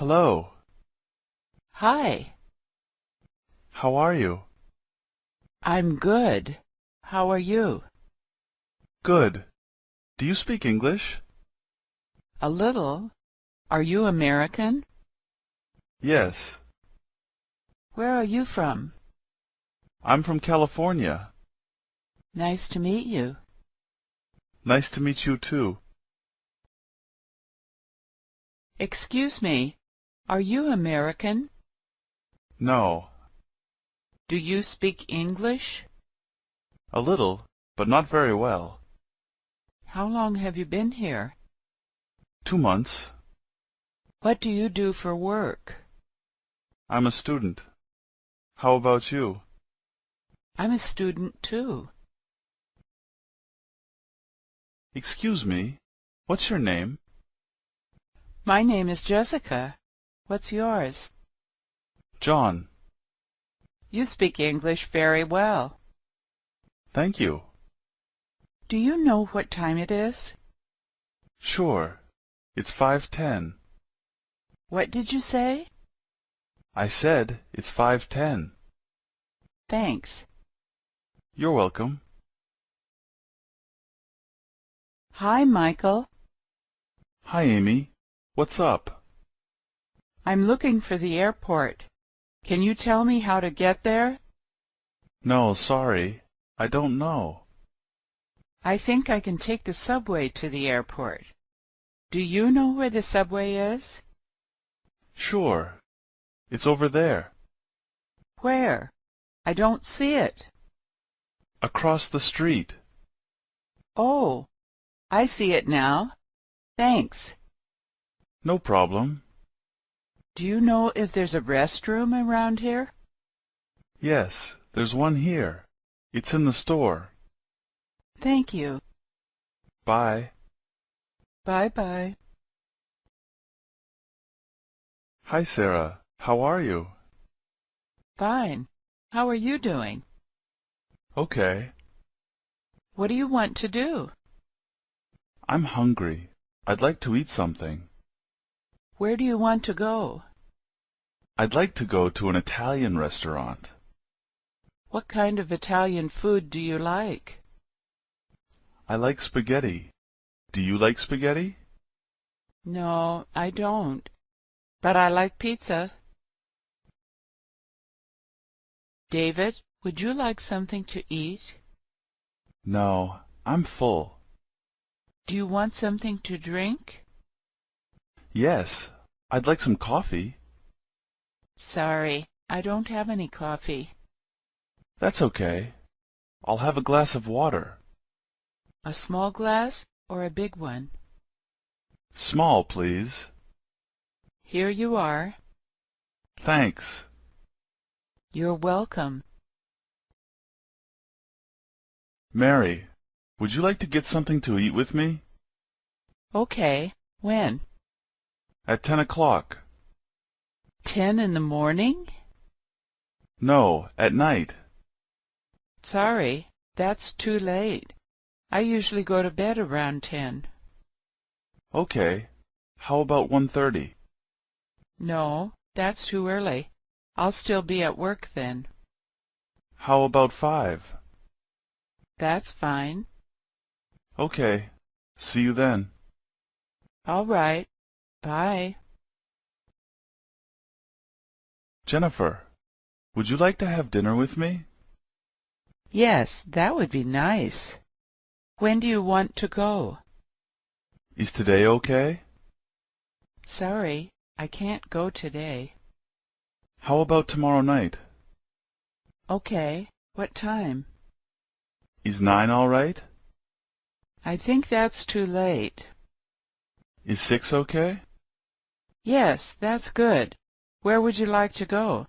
Hello. Hi. How are you? I'm good. How are you? Good. Do you speak English? A little. Are you American? Yes. Where are you from? I'm from California. Nice to meet you. Nice to meet you too. Excuse me. Are you American? No. Do you speak English? A little, but not very well. How long have you been here? 2 months. What do you do for work? I'm a student. How about you? I'm a student too. Excuse me. What's your name? My name is Jessica. What's yours? John. You speak English very well. Thank you. Do you know what time it is? Sure. It's 5:10. What did you say? I said it's 5:10. Thanks. You're welcome. Hi, Michael. Hi, Amy. What's up? I'm looking for the airport. Can you tell me how to get there? No, sorry. I don't know. I think I can take the subway to the airport. Do you know where the subway is? Sure. It's over there. Where? I don't see it. Across the street. Oh, I see it now. Thanks. No problem. Do you know if there's a restroom around here? Yes, there's one here. It's in the store. Thank you. Bye. Bye-bye. Hi, Sarah. How are you? Fine. How are you doing? Okay. What do you want to do? I'm hungry. I'd like to eat something. Where do you want to go? I'd like to go to an Italian restaurant. What kind of Italian food do you like? I like spaghetti. Do you like spaghetti? No, I don't. But I like pizza. David, would you like something to eat? No, I'm full. Do you want something to drink? Yes, I'd like some coffee. Sorry, I don't have any coffee. That's okay. I'll have a glass of water. A small glass or a big one? Small, please. Here you are. Thanks. You're welcome. Mary, would you like to get something to eat with me? Okay. When? At 10 o'clock. 10 in the morning? No, at night. Sorry, that's too late. I usually go to bed around 10. Okay. How about 1:30? No, that's too early. I'll still be at work then. How about 5? That's fine. Okay. See you then. All right. Bye. Jennifer, would you like to have dinner with me? Yes, that would be nice. When do you want to go? Is today okay? Sorry, I can't go today. How about tomorrow night? Okay. What time? Is 9 all right? I think that's too late. Is 6 okay? Yes, that's good. Where would you like to go?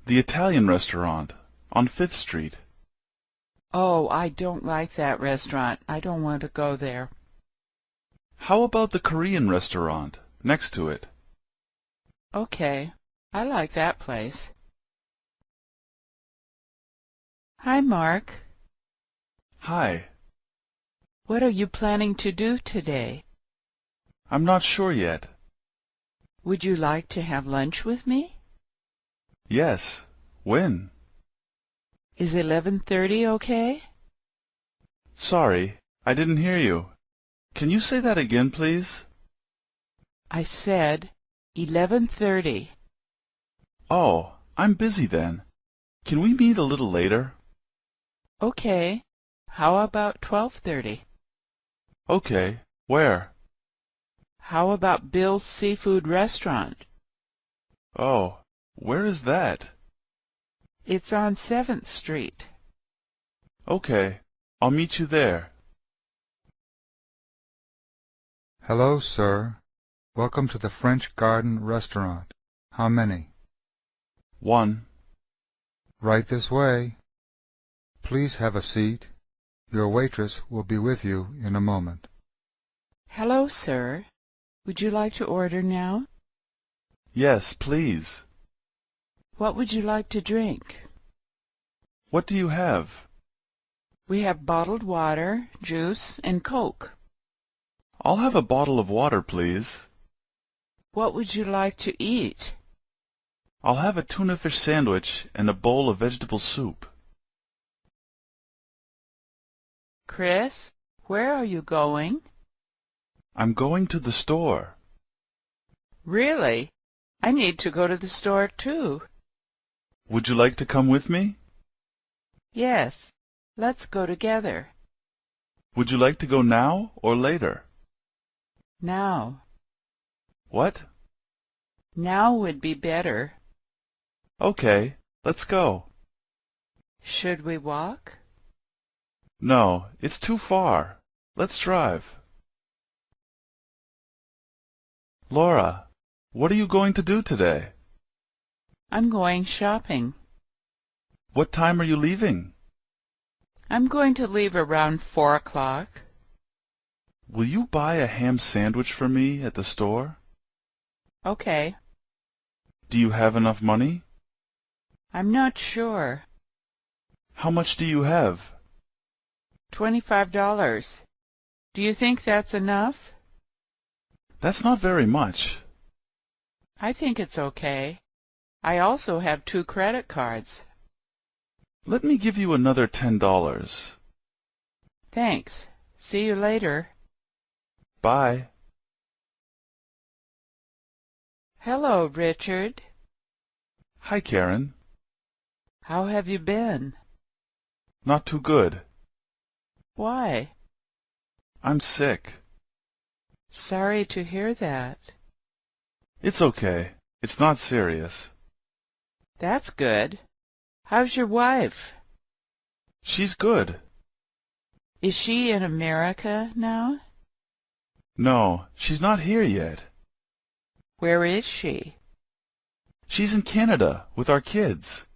The Italian restaurant on 5th Street. Oh, I don't like that restaurant. I don't want to go there. How about the Korean restaurant next to it? Okay. I like that place. Hi, Mark. Hi. What are you planning to do today? I'm not sure yet. Would you like to have lunch with me? Yes. When? Is 11:30 okay? Sorry, I didn't hear you. Can you say that again, please? I said 11:30. Oh, I'm busy then. Can we meet a little later? Okay. How about 12:30? Okay. Where? How about Bill's Seafood Restaurant? Oh, where is that? It's on 7th Street. Okay, I'll meet you there. Hello, sir. Welcome to the French Garden Restaurant. How many? 1. Right this way. Please have a seat. Your waitress will be with you in a moment. Hello, sir. Would you like to order now? Yes, please. What would you like to drink? What do you have? We have bottled water, juice, and Coke. I'll have a bottle of water, please. What would you like to eat? I'll have a tuna fish sandwich and a bowl of vegetable soup. Chris, where are you going? I'm going to the store. Really? I need to go to the store, too. Would you like to come with me? Yes. Let's go together. Would you like to go now or later? Now. What? Now would be better. Okay, let's go. Should we walk? No, it's too far. Let's drive. Laura, what are you going to do today? I'm going shopping. What time are you leaving? I'm going to leave around 4 o'clock. Will you buy a ham sandwich for me at the store? Okay. Do you have enough money? I'm not sure. How much do you have? $25. Do you think that's enough? That's not very much. I think it's okay. I also have 2 credit cards. Let me give you another $10. Thanks. See you later. Bye. Hello, Richard. Hi, Karen. How have you been? Not too good. Why? I'm sick. Sorry to hear that. It's okay. It's not serious. That's good. How's your wife? She's good. Is she in America now? No, she's not here yet. Where is she? She's in Canada with our kids.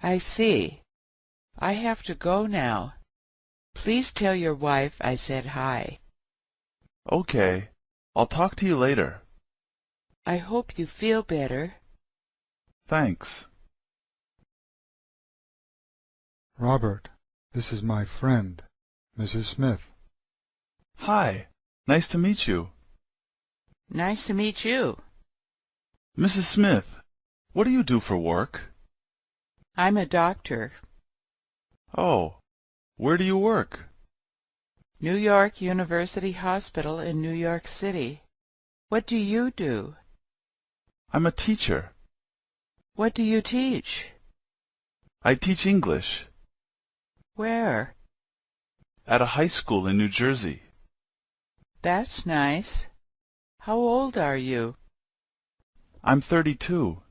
I see. I have to go now. Please tell your wife I said hi. Okay. I'll talk to you later. I hope you feel better. Thanks. Robert, this is my friend, Mrs. Smith. Hi. Nice to meet you. Nice to meet you. Mrs. Smith, what do you do for work? I'm a doctor. Oh, where do you work? New York University Hospital in New York City. What do you do? I'm a teacher. What do you teach? I teach English Where? at a high school in New Jersey. That's nice. How old are you? I'm 32.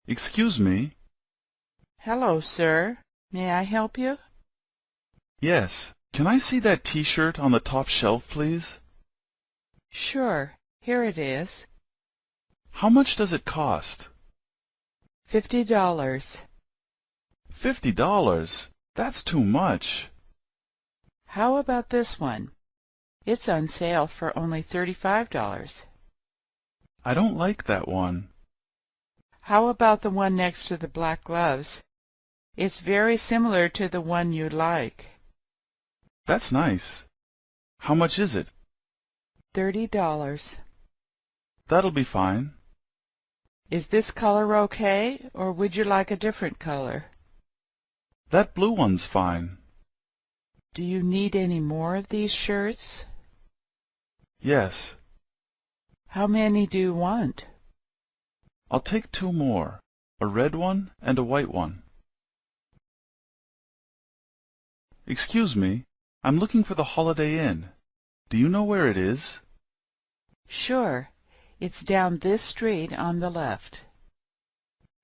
Excuse me. Hello, sir. May I help you? Yes. Can I see that T-shirt on the top shelf, please? Sure. Here it is. How much does it cost? $50. $50? That's too much. How about this one? It's on sale for only $35. I don't like that one. How about the one next to the black gloves? It's very similar to the one you like. That's nice. How much is it? $30. That'll be fine. Is this color okay, or would you like a different color? That blue one's fine. Do you need any more of these shirts? Yes. How many do you want? I'll take 2 more, a red one and a white one. Excuse me, I'm looking for the Holiday Inn. Do you know where it is? Sure. It's down this street on the left.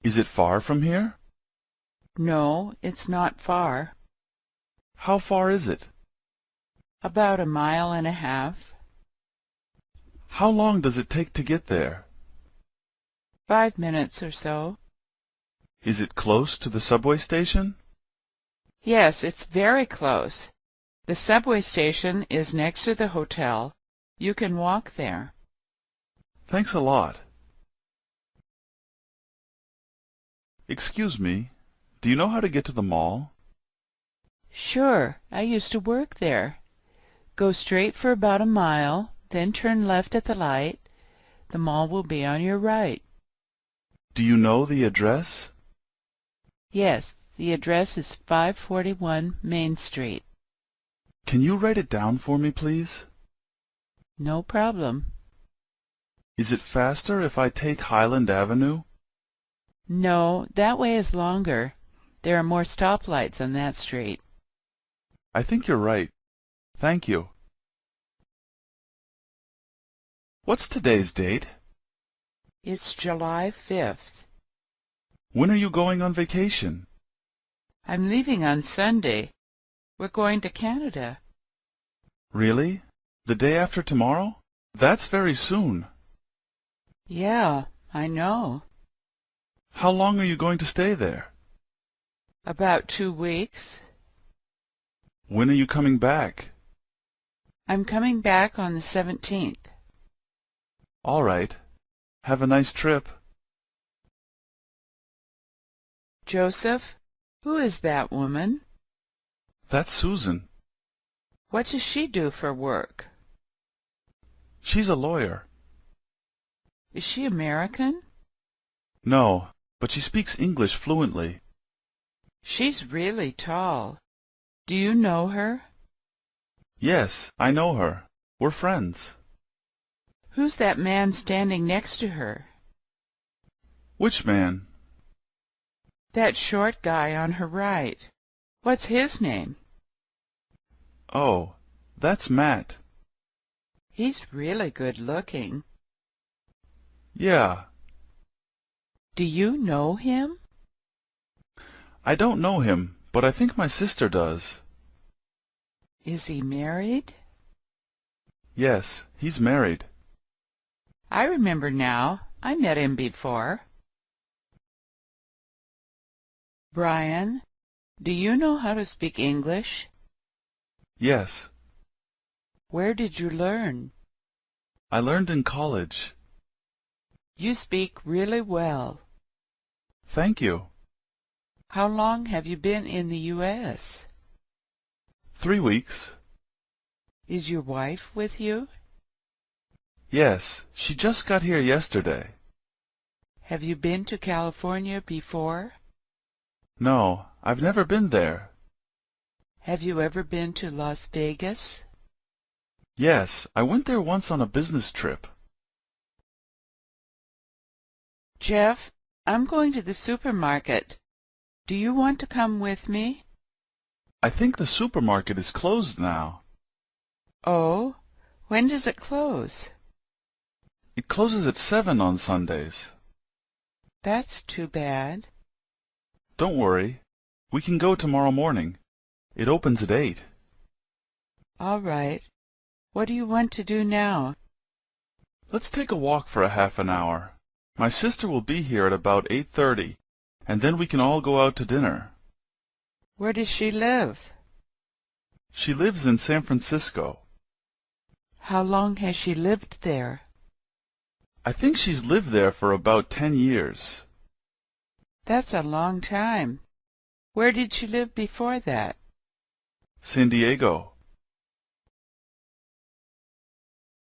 Is it far from here? No, it's not far. How far is it? About 1.5 miles. How long does it take to get there? 5 minutes or so. Is it close to the subway station? Yes, it's very close. The subway station is next to the hotel. You can walk there. Thanks a lot. Excuse me, do you know how to get to the mall? Sure, I used to work there. Go straight for about 1 mile, then turn left at the light. The mall will be on your right. Do you know the address? Yes, the address is 541 Main Street. Can you write it down for me, please? No problem. Is it faster if I take Highland Avenue? No, that way is longer. There are more stoplights on that street. I think you're right. Thank you. What's today's date? It's July 5th. When are you going on vacation? I'm leaving on Sunday. We're going to Canada. Really? The day after tomorrow? That's very soon. Yeah, I know. How long are you going to stay there? About 2 weeks. When are you coming back? I'm coming back on the 17th. All right. Have a nice trip. Joseph, who is that woman? That's Susan. What does she do for work? She's a lawyer. Is she American? No, but she speaks English fluently. She's really tall. Do you know her? Yes, I know her. We're friends. Who's that man standing next to her? Which man? That short guy on her right. What's his name? Oh, that's Matt. He's really good looking. Yeah. Do you know him? I don't know him, but I think my sister does. Is he married? Yes, he's married. I remember now. I met him before. Brian, do you know how to speak English? Yes. Where did you learn? I learned in college. You speak really well. Thank you. How long have you been in the U.S.? 3 weeks. Is your wife with you? Yes, she just got here yesterday. Have you been to California before? No, I've never been there. Have you ever been to Las Vegas? Yes, I went there once on a business trip. Jeff, I'm going to the supermarket. Do you want to come with me? I think the supermarket is closed now. Oh, when does it close? It closes at 7 on Sundays. That's too bad. Don't worry. We can go tomorrow morning. It opens at 8. All right. What do you want to do now? Let's take a walk for a half an hour. My sister will be here at about 8:30, and then we can all go out to dinner. Where does she live? She lives in San Francisco. How long has she lived there? I think she's lived there for about 10 years. That's a long time. Where did she live before that? San Diego.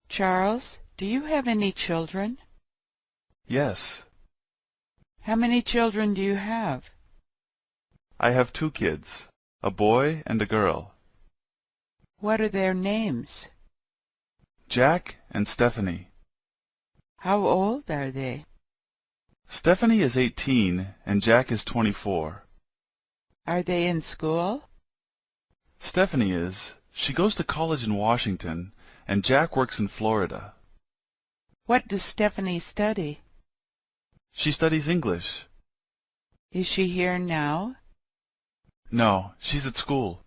Charles, do you have any children? Yes, How many children do you have? I have two kids, a boy and a girl. What are their names? Jack and Stephanie. How old are they? Stephanie is 18 and Jack is 24. Are they in school? Stephanie is. She goes to college in Washington, and Jack works in Florida. What does Stephanie study? She studies English. Is she here now? No, she's at school.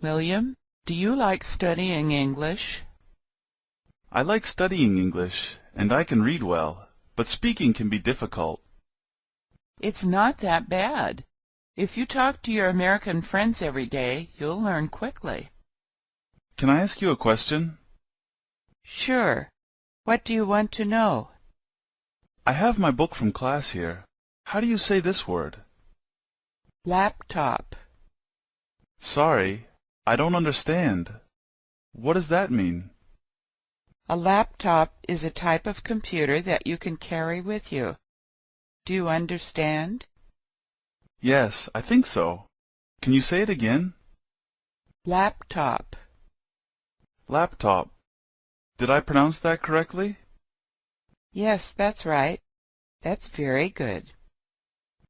William, do you like studying English? I like studying English, and I can read well, but speaking can be difficult. It's not that bad. If you talk to your American friends every day, you'll learn quickly. Can I ask you a question? Sure. What do you want to know? I have my book from class here. How do you say this word? Laptop. Sorry, I don't understand. What does that mean? A laptop is a type of computer that you can carry with you. Do you understand? Yes, I think so. Can you say it again? Laptop. Laptop. Did I pronounce that correctly? Yes, that's right. That's very good.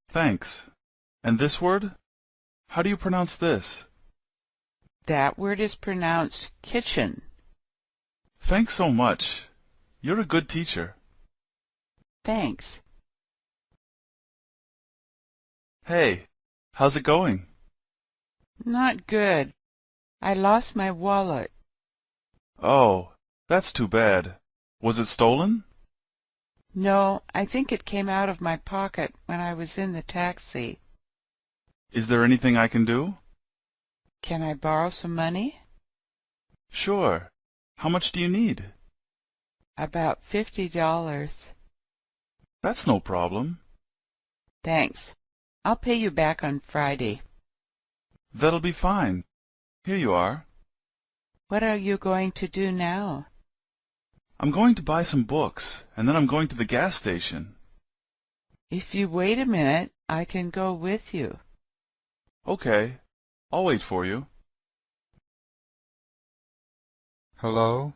Thanks. And this word? How do you pronounce this? That word is pronounced kitchen. Thanks so much. You're a good teacher. Thanks. Hey, how's it going? Not good. I lost my wallet. Oh, that's too bad. Was it stolen? No, I think it came out of my pocket when I was in the taxi. Is there anything I can do? Can I borrow some money? Sure. How much do you need? About $50. That's no problem. Thanks. I'll pay you back on Friday. That'll be fine. Here you are. What are you going to do now? I'm going to buy some books, and then I'm going to the gas station. If you wait a minute, I can go with you. Okay. I'll wait for you. Hello?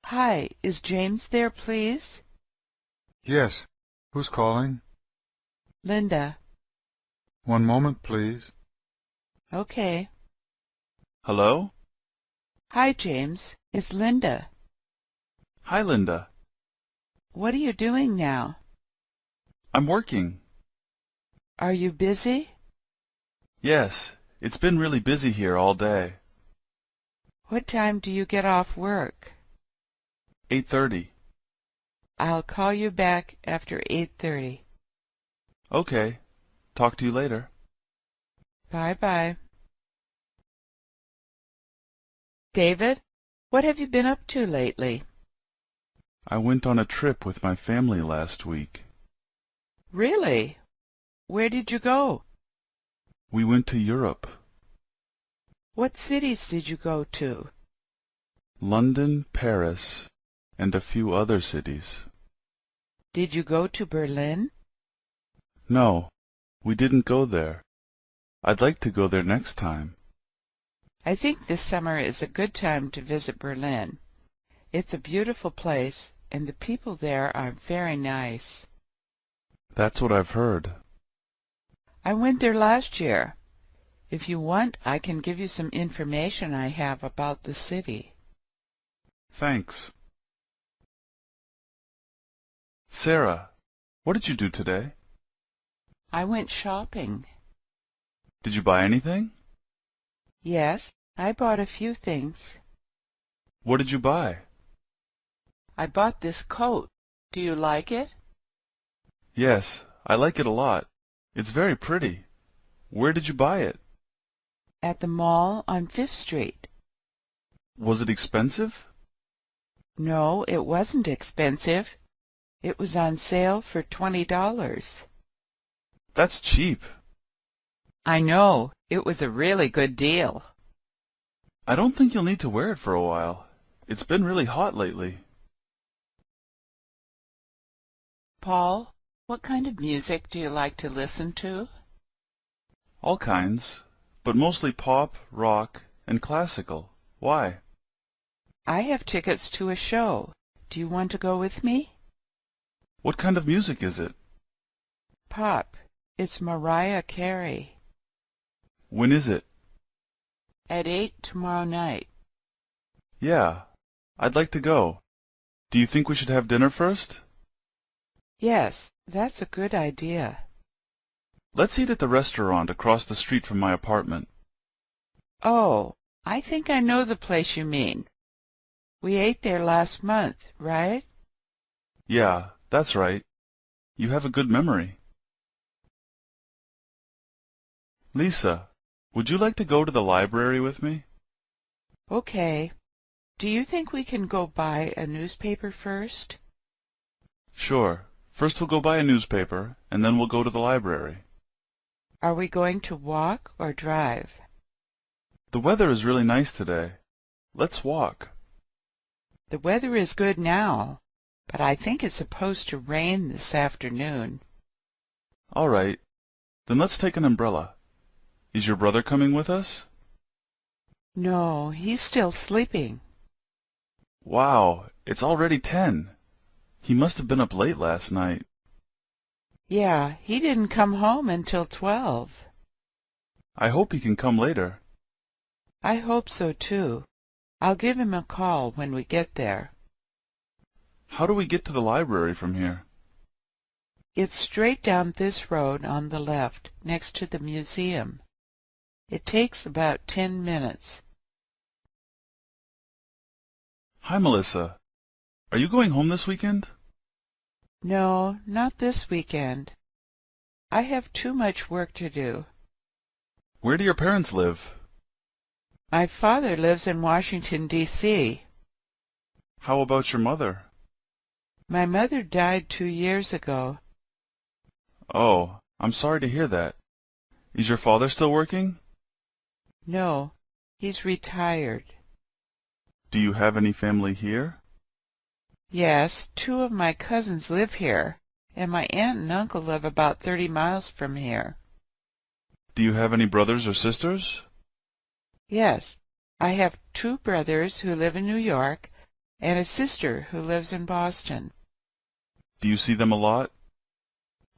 Hi, is James there, please? Yes. Who's calling? Linda. One moment, please. Okay. Hello? Hi, James. It's Linda. Hi, Linda. What are you doing now? I'm working. Are you busy? Yes, it's been really busy here all day. What time do you get off work? 8:30. I'll call you back after 8:30. Okay. Talk to you later. Bye-bye. David, what have you been up to lately? I went on a trip with my family last week. Really? Where did you go? We went to Europe. What cities did you go to? London, Paris, and a few other cities. Did you go to Berlin? No, we didn't go there. I'd like to go there next time. I think this summer is a good time to visit Berlin. It's a beautiful place, and the people there are very nice. That's what I've heard. I went there last year. If you want, I can give you some information I have about the city. Thanks. Sarah, what did you do today? I went shopping. Did you buy anything? Yes, I bought a few things. What did you buy? I bought this coat. Do you like it? Yes, I like it a lot. It's very pretty. Where did you buy it? At the mall on 5th Street. Was it expensive? No, it wasn't expensive. It was on sale for $20. That's cheap. I know. It was a really good deal. I don't think you'll need to wear it for a while. It's been really hot lately. Paul, what kind of music do you like to listen to? All kinds, but mostly pop, rock, and classical. Why? I have tickets to a show. Do you want to go with me? What kind of music is it? Pop. It's Mariah Carey. When is it? At 8 tomorrow night. Yeah, I'd like to go. Do you think we should have dinner first? Yes, that's a good idea. Let's eat at the restaurant across the street from my apartment. Oh, I think I know the place you mean. We ate there last month, right? Yeah, that's right. You have a good memory. Lisa, would you like to go to the library with me? Okay. Do you think we can go buy a newspaper first? Sure. First we'll go buy a newspaper, and then we'll go to the library. Are we going to walk or drive? The weather is really nice today. Let's walk. The weather is good now, but I think it's supposed to rain this afternoon. All right. Then let's take an umbrella. Is your brother coming with us? No, he's still sleeping. Wow, it's already 10. He must have been up late last night. Yeah, he didn't come home until 12. I hope he can come later. I hope so, too. I'll give him a call when we get there. How do we get to the library from here? It's straight down this road on the left, next to the museum. It takes about 10 minutes. Hi, Melissa. Are you going home this weekend? No, not this weekend. I have too much work to do. Where do your parents live? My father lives in Washington, D.C. How about your mother? My mother died 2 years ago. Oh, I'm sorry to hear that. Is your father still working? No, he's retired. Do you have any family here? Yes, 2 of my cousins live here, and my aunt and uncle live about 30 miles from here. Do you have any brothers or sisters? Yes, I have 2 brothers who live in New York and a sister who lives in Boston. Do you see them a lot?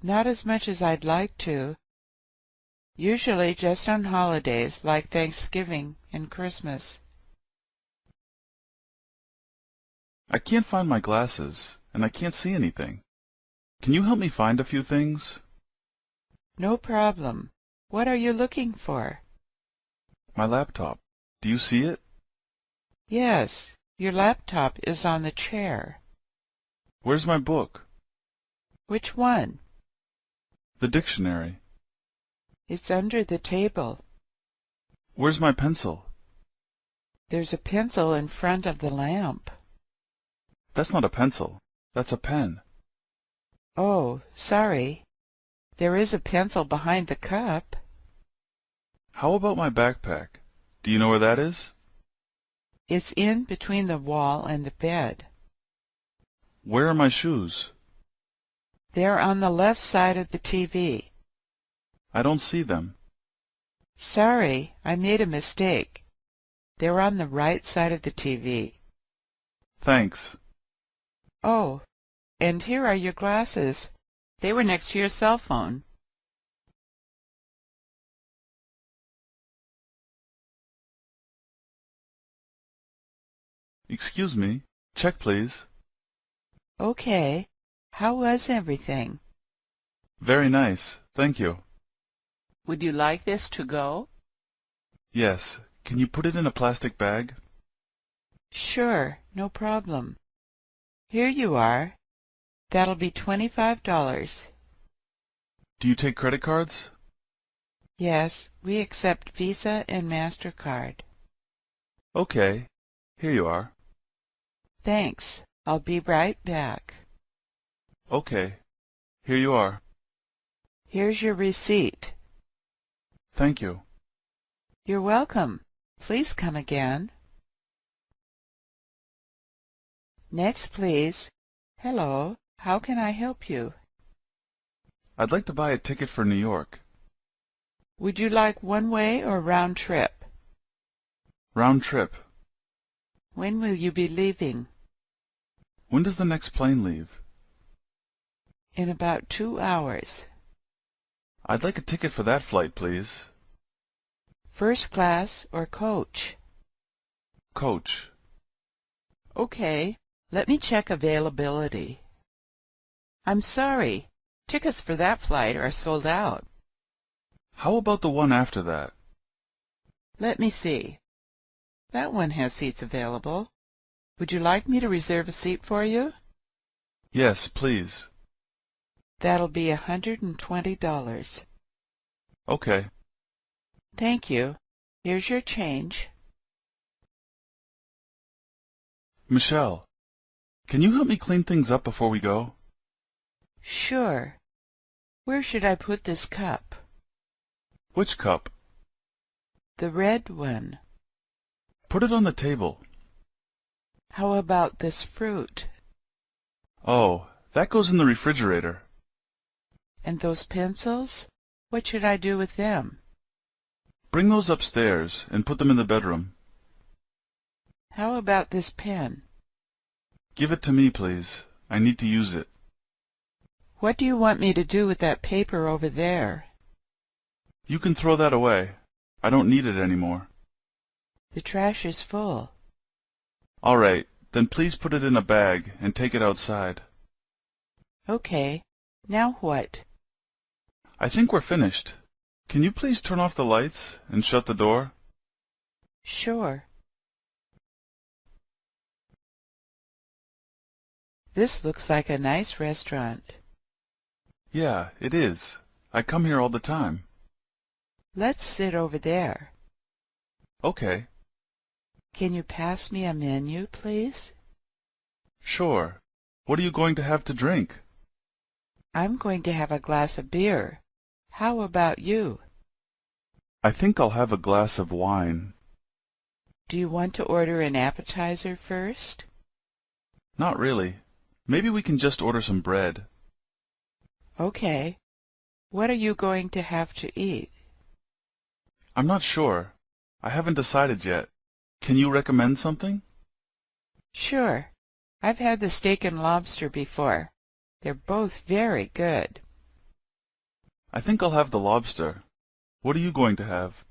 Not as much as I'd like to. Usually just on holidays like Thanksgiving and Christmas. I can't find my glasses, and I can't see anything. Can you help me find a few things? No problem. What are you looking for? My laptop. Do you see it? Yes, your laptop is on the chair. Where's my book? Which one? The dictionary. It's under the table. Where's my pencil? There's a pencil in front of the lamp. That's not a pencil. That's a pen. Oh, sorry. There is a pencil behind the cup. How about my backpack? Do you know where that is? It's in between the wall and the bed. Where are my shoes? They're on the left side of the TV. I don't see them. Sorry, I made a mistake. They're on the right side of the TV. Thanks. Oh, and here are your glasses. They were next to your cell phone. Excuse me. Check, please. Okay. How was everything? Very nice. Thank you. Would you like this to go? Yes. Can you put it in a plastic bag? Sure, no problem. Here you are. That'll be $25. Do you take credit cards? Yes, we accept Visa and MasterCard. Okay. Here you are. Thanks. I'll be right back. Okay. Here you are. Here's your receipt. Thank you. You're welcome. Please come again. Next, please. Hello, how can I help you? I'd like to buy a ticket for New York. Would you like one-way or round trip? Round trip. When will you be leaving? When does the next plane leave? In about 2 hours. I'd like a ticket for that flight, please. First class or coach? Coach. Okay, let me check availability. I'm sorry, tickets for that flight are sold out. How about the one after that? Let me see. That one has seats available. Would you like me to reserve a seat for you? Yes, please. That'll be $120. Okay. Thank you. Here's your change. Michelle, can you help me clean things up before we go? Sure. Where should I put this cup? Which cup? The red one. Put it on the table. How about this fruit? Oh, that goes in the refrigerator. And those pencils? What should I do with them? Bring those upstairs and put them in the bedroom. How about this pen? Give it to me, please. I need to use it. What do you want me to do with that paper over there? You can throw that away. I don't need it anymore. The trash is full. All right, then please put it in a bag and take it outside. Okay. Now what? I think we're finished. Can you please turn off the lights and shut the door? Sure. This looks like a nice restaurant. Yeah, it is. I come here all the time. Let's sit over there. Okay. Can you pass me a menu, please? Sure. What are you going to have to drink? I'm going to have a glass of beer. How about you? I think I'll have a glass of wine. Do you want to order an appetizer first? Not really. Maybe we can just order some bread. Okay. What are you going to have to eat? I'm not sure. I haven't decided yet. Can you recommend something? Sure. I've had the steak and lobster before. They're both very good. I think I'll have the lobster. What are you going to have?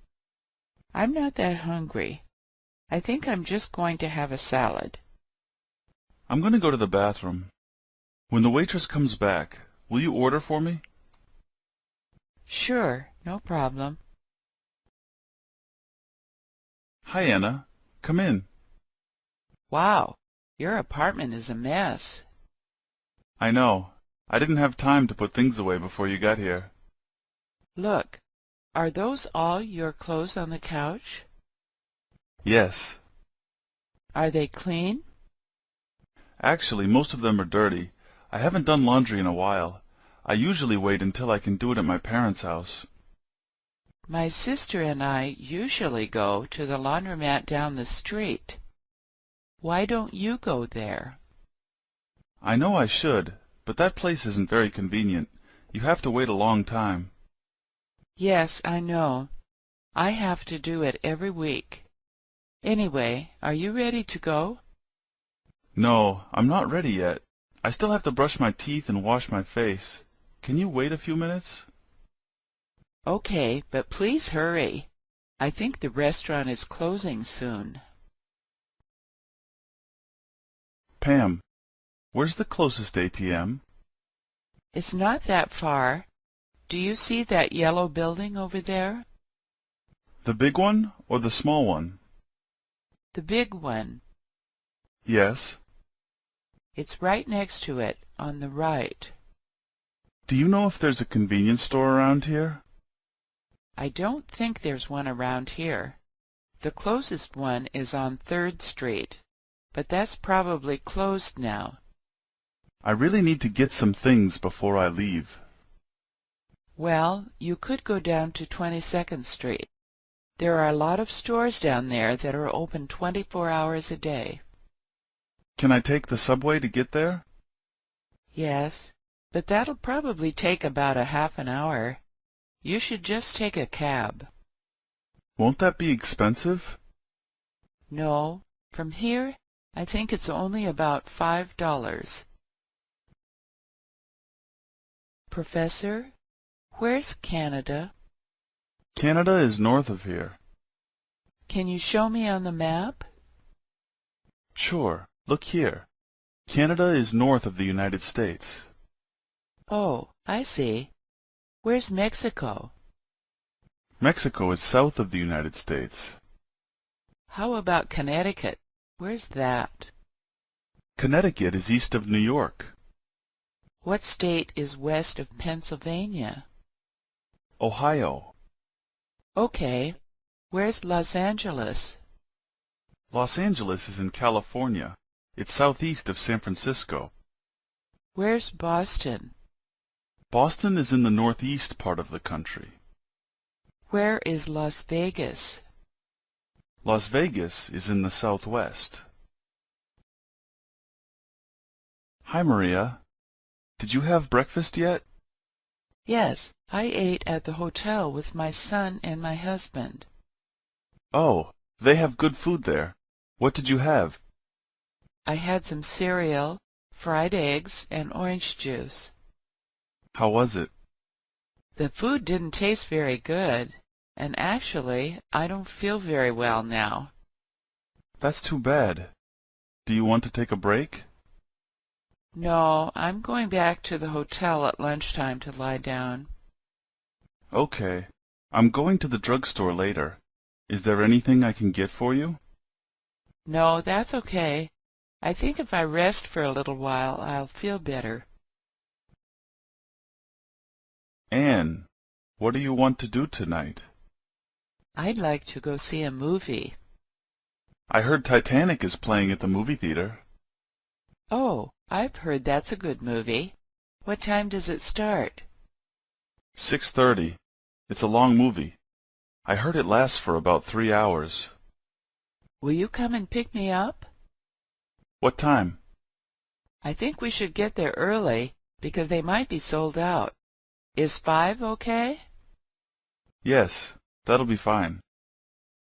I'm not that hungry. I think I'm just going to have a salad. I'm going to go to the bathroom. When the waitress comes back, will you order for me? Sure, no problem. Hi, Anna. Come in. Wow, your apartment is a mess. I know. I didn't have time to put things away before you got here. Look, are those all your clothes on the couch? Yes. Are they clean? Actually, most of them are dirty. I haven't done laundry in a while. I usually wait until I can do it at my parents' house. My sister and I usually go to the laundromat down the street. Why don't you go there? I know I should, but that place isn't very convenient. You have to wait a long time. Yes, I know. I have to do it every week. Anyway, are you ready to go? No, I'm not ready yet. I still have to brush my teeth and wash my face. Can you wait a few minutes? Okay, but please hurry. I think the restaurant is closing soon. Pam, where's the closest ATM? It's not that far. Do you see that yellow building over there? The big one or the small one? The big one. Yes. It's right next to it, on the right. Do you know if there's a convenience store around here? I don't think there's one around here. The closest one is on 3rd Street, but that's probably closed now. I really need to get some things before I leave. Well, you could go down to 22nd Street. There are a lot of stores down there that are open 24 hours a day. Can I take the subway to get there? Yes, but that'll probably take about a half an hour. You should just take a cab. Won't that be expensive? No, from here I think it's only about $5. Professor, where's Canada? Canada is north of here. Can you show me on the map? Sure. Look here. Canada is north of the United States. Oh, I see. Where's Mexico? Mexico is south of the United States. How about Connecticut? Where's that? Connecticut is east of New York. What state is west of Pennsylvania? Ohio. Okay. Where's Los Angeles? Los Angeles is in California. It's southeast of San Francisco. Where's Boston? Boston is in the northeast part of the country. Where is Las Vegas? Las Vegas is in the southwest. Hi, Maria. Did you have breakfast yet? Yes, I ate at the hotel with my son and my husband. Oh, they have good food there. What did you have? I had some cereal, fried eggs, and orange juice. How was it? The food didn't taste very good, and actually, I don't feel very well now. That's too bad. Do you want to take a break? No, I'm going back to the hotel at lunchtime to lie down. Okay. I'm going to the drugstore later. Is there anything I can get for you? No, that's okay. I think if I rest for a little while, I'll feel better. Anne, what do you want to do tonight? I'd like to go see a movie. I heard Titanic is playing at the movie theater. Oh, I've heard that's a good movie. What time does it start? 6:30. It's a long movie. I heard it lasts for about 3 hours. Will you come and pick me up? What time? I think we should get there early because they might be sold out. Is 5 okay? Yes, that'll be fine.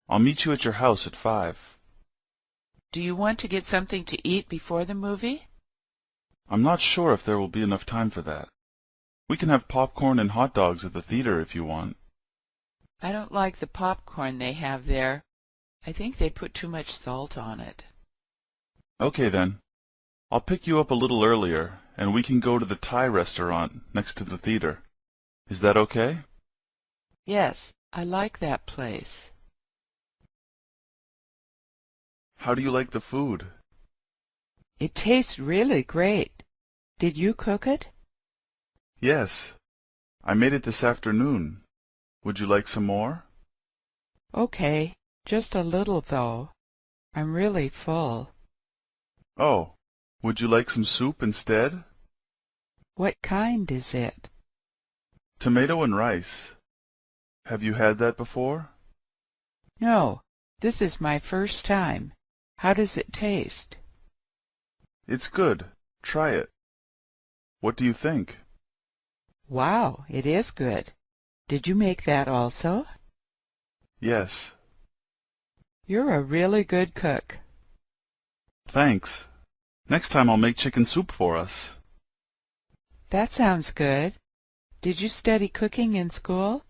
I'll meet you at your house at 5. Do you want to get something to eat before the movie? I'm not sure if there will be enough time for that. We can have popcorn and hot dogs at the theater if you want. I don't like the popcorn they have there. I think they put too much salt on it. Okay then. I'll pick you up a little earlier, and we can go to the Thai restaurant next to the theater. Is that okay? Yes, I like that place. How do you like the food? It tastes really great. Did you cook it? Yes. I made it this afternoon. Would you like some more? Okay, just a little though. I'm really full. Oh, would you like some soup instead? What kind is it? Tomato and rice. Have you had that before? No, this is my first time. How does it taste? It's good. Try it. What do you think? Wow, it is good. Did you make that also? Yes. You're a really good cook. Thanks. Next time I'll make chicken soup for us. That sounds good. Did you study cooking in school?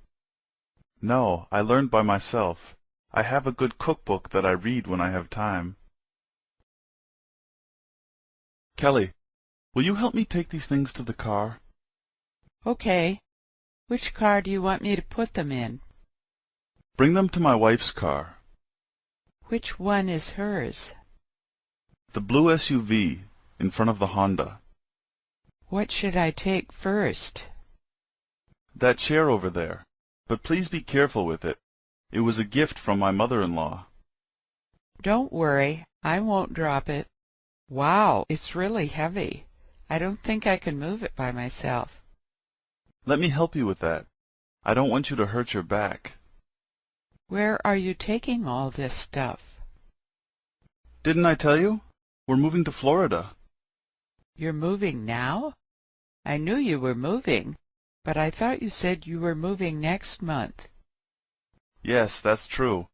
No, I learned by myself. I have a good cookbook that I read when I have time. Kelly, will you help me take these things to the car? Okay. Which car do you want me to put them in? Bring them to my wife's car. Which one is hers? The blue SUV in front of the Honda. What should I take first? That chair over there. But please be careful with it. It was a gift from my mother-in-law. Don't worry, I won't drop it. Wow, it's really heavy. I don't think I can move it by myself. Let me help you with that. I don't want you to hurt your back. Where are you taking all this stuff? Didn't I tell you? We're moving to Florida. You're moving now? I knew you were moving, but I thought you said you were moving next month. Yes, that's true.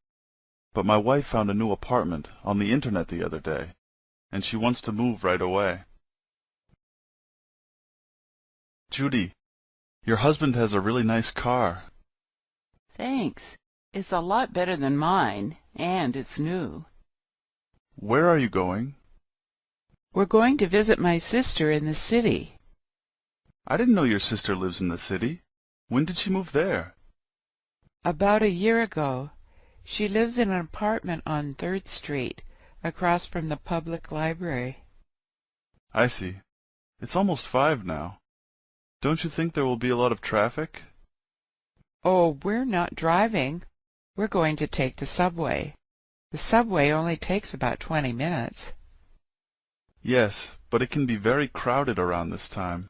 But my wife found a new apartment on the internet the other day, and she wants to move right away. Judy, your husband has a really nice car. Thanks. It's a lot better than mine, and it's new. Where are you going? We're going to visit my sister in the city. I didn't know your sister lives in the city. When did she move there? About a year ago. She lives in an apartment on 3rd Street, across from the public library. I see. It's almost 5 now. Don't you think there will be a lot of traffic? Oh, we're not driving. We're going to take the subway. The subway only takes about 20 minutes. Yes, but it can be very crowded around this time.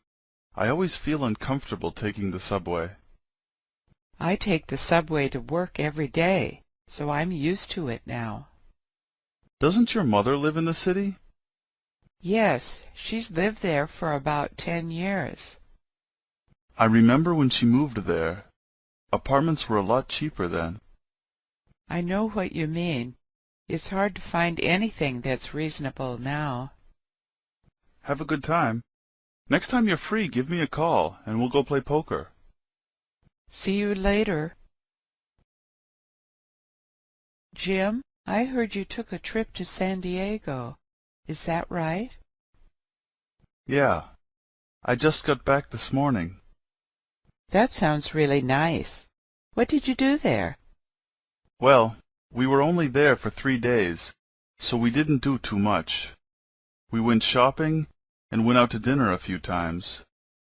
I always feel uncomfortable taking the subway. I take the subway to work every day, so I'm used to it now. Doesn't your mother live in the city? Yes, she's lived there for about 10 years. I remember when she moved there. Apartments were a lot cheaper then. I know what you mean. It's hard to find anything that's reasonable now. Have a good time. Next time you're free, give me a call, and we'll go play poker. See you later. Jim, I heard you took a trip to San Diego. Is that right? Yeah. I just got back this morning. That sounds really nice. What did you do there? Well, we were only there for 3 days, so we didn't do too much. We went shopping and went out to dinner a few times,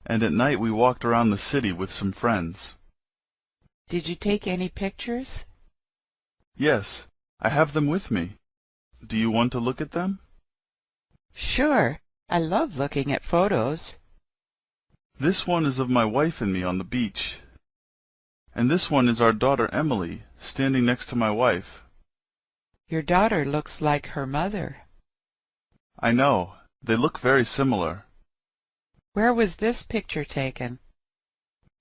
and at night we walked around the city with some friends. Did you take any pictures? Yes, I have them with me. Do you want to look at them? Sure. I love looking at photos. This one is of my wife and me on the beach. And this one is our daughter Emily, standing next to my wife. Your daughter looks like her mother. I know. They look very similar. Where was this picture taken?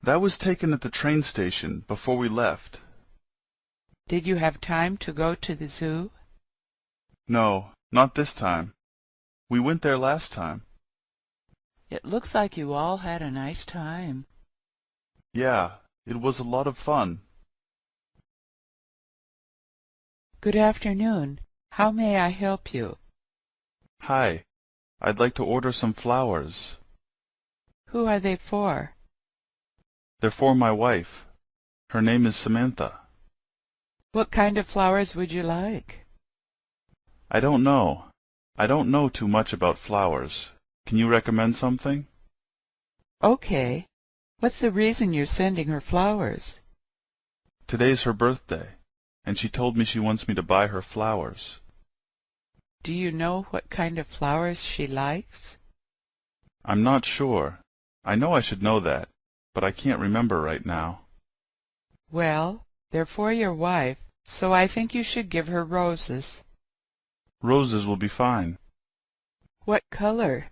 That was taken at the train station before we left. Did you have time to go to the zoo? No, not this time. We went there last time. It looks like you all had a nice time. Yeah, it was a lot of fun. Good afternoon. How may I help you? Hi, I'd like to order some flowers. Who are they for? They're for my wife. Her name is Samantha. What kind of flowers would you like? I don't know. I don't know too much about flowers. Can you recommend something? Okay. What's the reason you're sending her flowers? Today's her birthday, and she told me she wants me to buy her flowers. Do you know what kind of flowers she likes? I'm not sure. I know I should know that, but I can't remember right now. Well, they're for your wife, so I think you should give her roses. Roses will be fine. What color?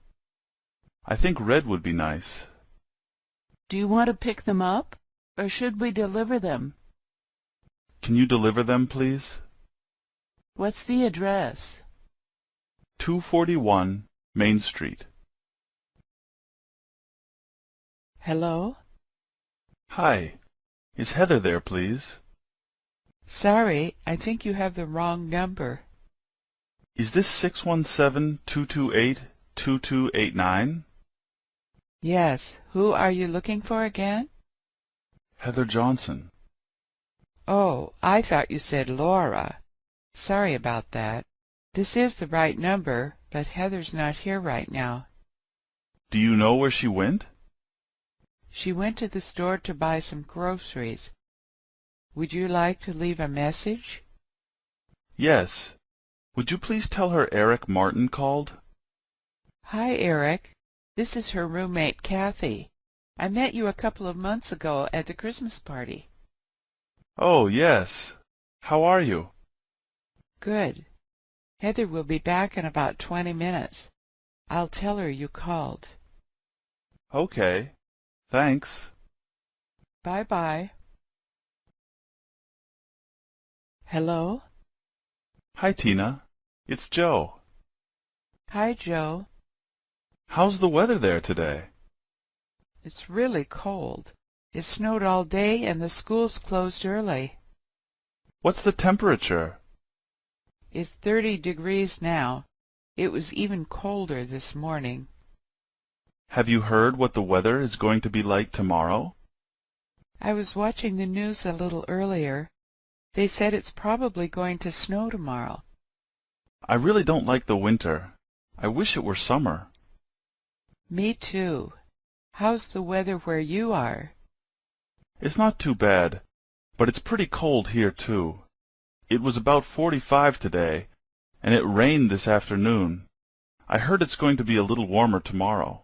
I think red would be nice. Do you want to pick them up, or should we deliver them? Can you deliver them, please? What's the address? 241 Main Street. Hello? Hi. Is Heather there, please? Sorry, I think you have the wrong number. Is this 617-228-2289? Yes. Who are you looking for again? Heather Johnson. Oh, I thought you said Laura. Sorry about that. This is the right number, but Heather's not here right now. Do you know where she went? She went to the store to buy some groceries. Would you like to leave a message? Yes. Would you please tell her Eric Martin called? Hi, Eric. This is her roommate, Kathy. I met you a couple of months ago at the Christmas party. Oh, yes. How are you? Good. Heather will be back in about 20 minutes. I'll tell her you called. Okay. Thanks. Bye-bye. Hello? Hi, Tina. It's Joe. Hi, Joe. How's the weather there today? It's really cold. It snowed all day and the schools closed early. What's the temperature? It's 30 degrees now. It was even colder this morning. Have you heard what the weather is going to be like tomorrow? I was watching the news a little earlier. They said it's probably going to snow tomorrow. I really don't like the winter. I wish it were summer. Me too. How's the weather where you are? It's not too bad, but it's pretty cold here too. It was about 45 today, and it rained this afternoon. I heard it's going to be a little warmer tomorrow.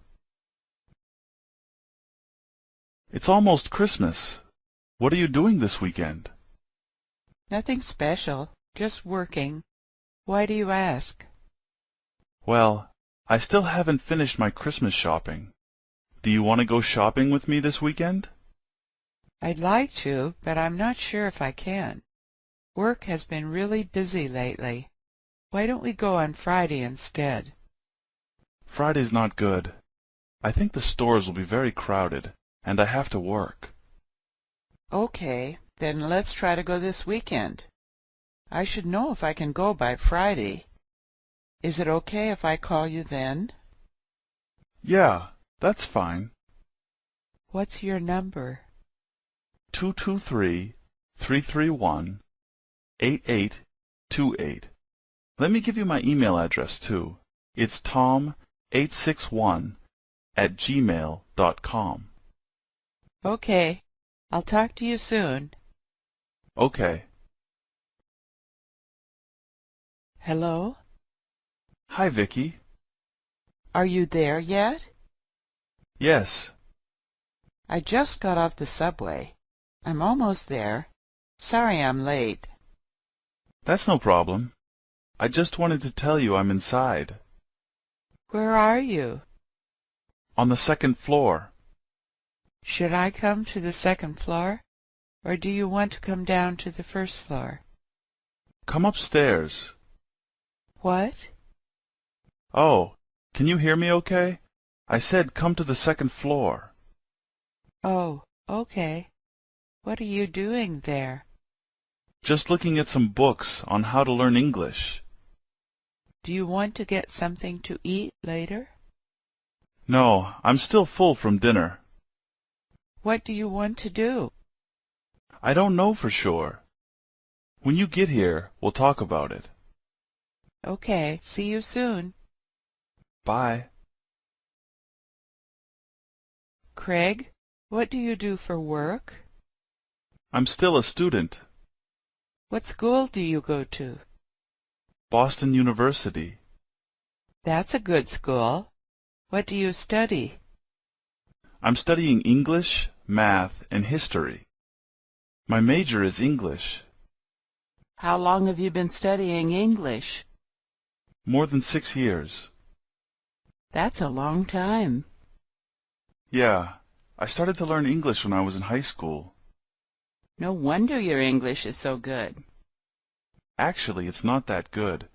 It's almost Christmas. What are you doing this weekend? Nothing special, just working. Why do you ask? Well, I still haven't finished my Christmas shopping. Do you want to go shopping with me this weekend? I'd like to, but I'm not sure if I can. Work has been really busy lately. Why don't we go on Friday instead? Friday's not good. I think the stores will be very crowded, and I have to work. Okay, then let's try to go this weekend. I should know if I can go by Friday. Is it okay if I call you then? Yeah, that's fine. What's your number? 223-331-8828. Let me give you my email address, too. It's tom861@gmail.com. Okay, I'll talk to you soon. Okay. Hello? Hi, Vicky. Are you there yet? Yes. I just got off the subway. I'm almost there. Sorry I'm late. That's no problem. I just wanted to tell you I'm inside. Where are you? On the second floor. Should I come to the second floor, or do you want to come down to the first floor? Come upstairs. What? Oh, can you hear me okay? I said come to the second floor. Oh, okay. What are you doing there? Just looking at some books on how to learn English. Do you want to get something to eat later? No, I'm still full from dinner. What do you want to do? I don't know for sure. When you get here, we'll talk about it. Okay, see you soon. Bye. Craig, what do you do for work? I'm still a student. What school do you go to? Boston University. That's a good school. What do you study? I'm studying English, math, and history. My major is English. How long have you been studying English? More than 6 years. That's a long time. Yeah, I started to learn English when I was in high school. No wonder your English is so good. Actually, it's not that good.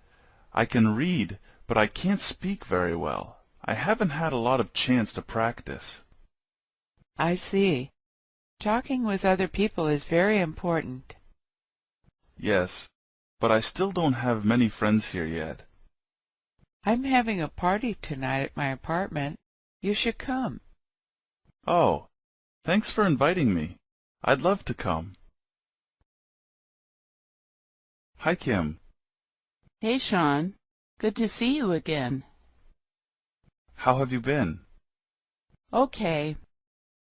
I can read, but I can't speak very well. I haven't had a lot of chance to practice. I see. Talking with other people is very important. Yes, but I still don't have many friends here yet. I'm having a party tonight at my apartment. You should come. Oh, thanks for inviting me. I'd love to come. Hi, Kim. Hey, Sean. Good to see you again. How have you been? Okay.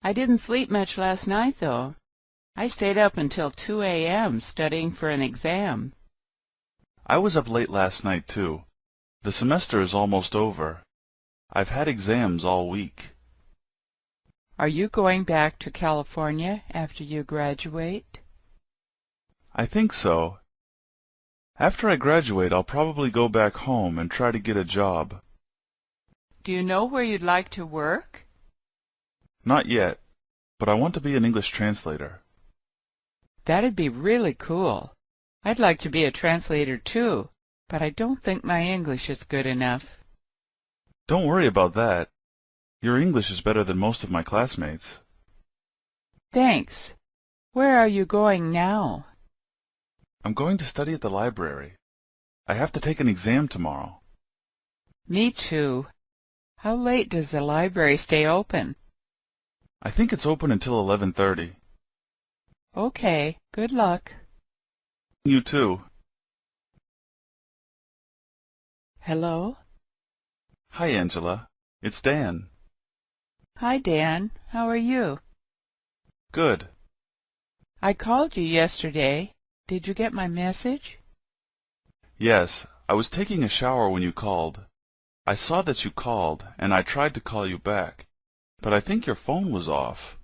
I didn't sleep much last night, though. I stayed up until 2 a.m. studying for an exam. I was up late last night, too. The semester is almost over. I've had exams all week. Are you going back to California after you graduate? I think so. After I graduate, I'll probably go back home and try to get a job. Do you know where you'd like to work? Not yet, but I want to be an English translator. That'd be really cool. I'd like to be a translator too, but I don't think my English is good enough. Don't worry about that. Your English is better than most of my classmates. Thanks. Where are you going now? I'm going to study at the library. I have to take an exam tomorrow. Me too. How late does the library stay open? I think it's open until 11:30. Okay, good luck. You too. Hello? Hi, Angela. It's Dan. Hi, Dan. How are you? Good. I called you yesterday. Did you get my message? Yes, I was taking a shower when you called. I saw that you called, and I tried to call you back, but I think your phone was off.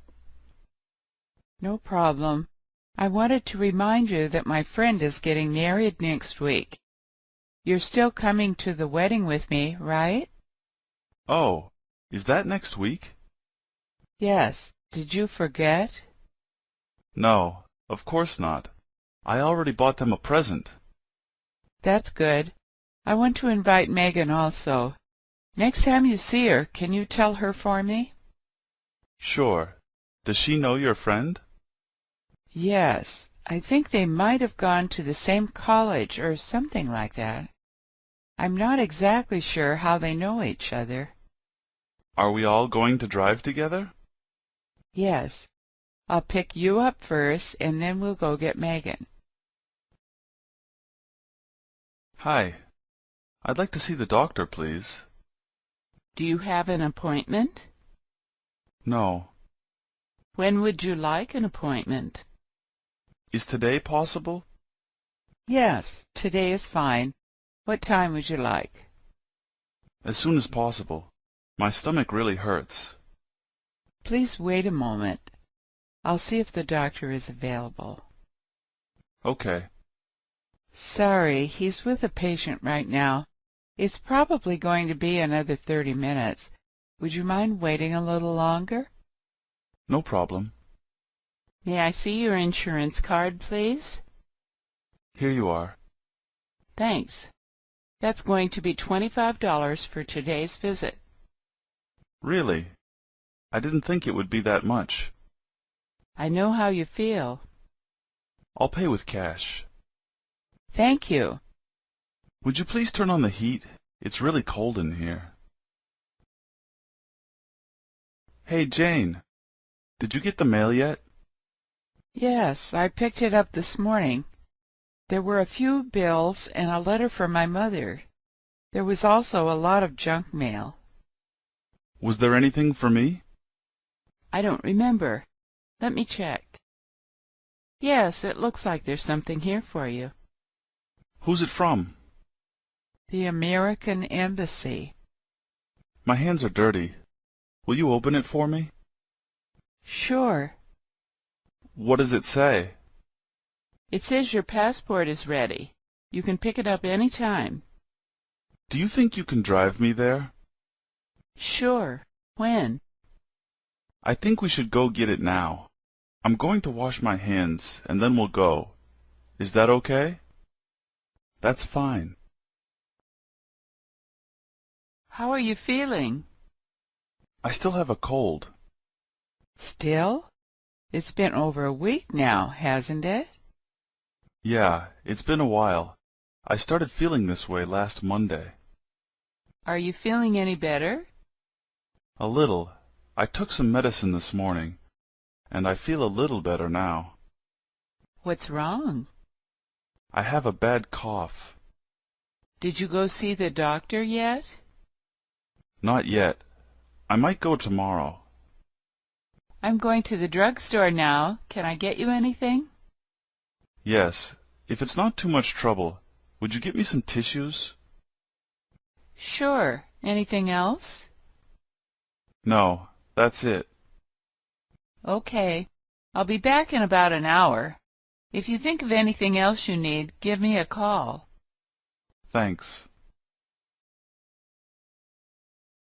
No problem. I wanted to remind you that my friend is getting married next week. You're still coming to the wedding with me, right? Oh, is that next week? Yes. Did you forget? No, of course not. I already bought them a present. That's good. I want to invite Megan also. Next time you see her, can you tell her for me? Sure. Does she know your friend? Yes. I think they might have gone to the same college or something like that. I'm not exactly sure how they know each other. Are we all going to drive together? Yes. I'll pick you up first, and then we'll go get Megan. Hi. I'd like to see the doctor, please. Do you have an appointment? No. When would you like an appointment? Is today possible? Yes, today is fine. What time would you like? As soon as possible. My stomach really hurts. Please wait a moment. I'll see if the doctor is available. Okay. Sorry, he's with a patient right now. It's probably going to be another 30 minutes. Would you mind waiting a little longer? No problem. May I see your insurance card, please? Here you are. Thanks. That's going to be $25 for today's visit. Really? I didn't think it would be that much. I know how you feel. I'll pay with cash. Thank you. Would you please turn on the heat? It's really cold in here. Hey, Jane. Did you get the mail yet? Yes, I picked it up this morning. There were a few bills and a letter from my mother. There was also a lot of junk mail. Was there anything for me? I don't remember. Let me check. Yes, it looks like there's something here for you. Who's it from? The American Embassy. My hands are dirty. Will you open it for me? Sure. What does it say? It says your passport is ready. You can pick it up any time. Do you think you can drive me there? Sure. When? I think we should go get it now. I'm going to wash my hands, and then we'll go. Is that okay? That's fine. How are you feeling? I still have a cold. Still? It's been over a week now, hasn't it? Yeah, it's been a while. I started feeling this way last Monday. Are you feeling any better? A little. I took some medicine this morning, and I feel a little better now. What's wrong? I have a bad cough. Did you go see the doctor yet? Not yet. I might go tomorrow. I'm going to the drugstore now. Can I get you anything? Yes. If it's not too much trouble, would you get me some tissues? Sure. Anything else? No, that's it. Okay. I'll be back in about an hour. If you think of anything else you need, give me a call. Thanks.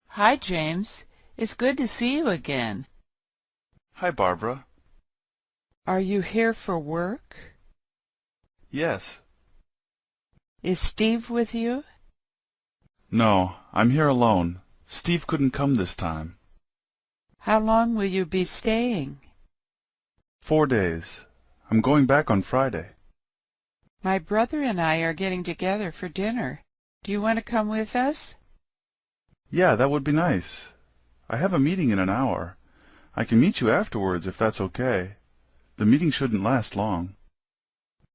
Hi, James. It's good to see you again. Hi, Barbara. Are you here for work? Yes. Is Steve with you? No, I'm here alone. Steve couldn't come this time. How long will you be staying? 4 days. I'm going back on Friday. My brother and I are getting together for dinner. Do you want to come with us? Yeah, that would be nice. I have a meeting in an hour. I can meet you afterwards if that's okay. The meeting shouldn't last long.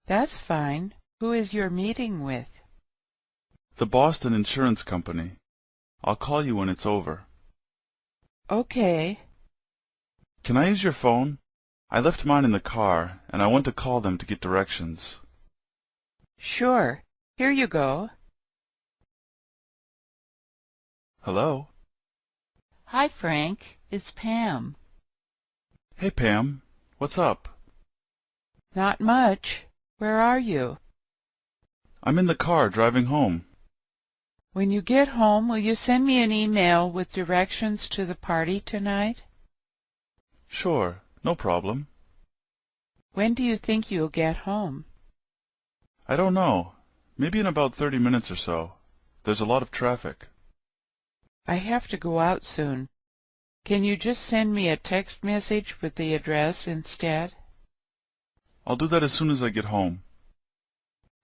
That's fine. Who is your meeting with? The Boston Insurance Company. I'll call you when it's over. Okay. Can I use your phone? I left mine in the car, and I want to call them to get directions. Sure. Here you go. Hello? Hi, Frank. It's Pam. Hey, Pam. What's up? Not much. Where are you? I'm in the car driving home. When you get home, will you send me an email with directions to the party tonight? Sure, no problem. When do you think you'll get home? I don't know. Maybe in about 30 minutes or so. There's a lot of traffic. I have to go out soon. Can you just send me a text message with the address instead? I'll do that as soon as I get home.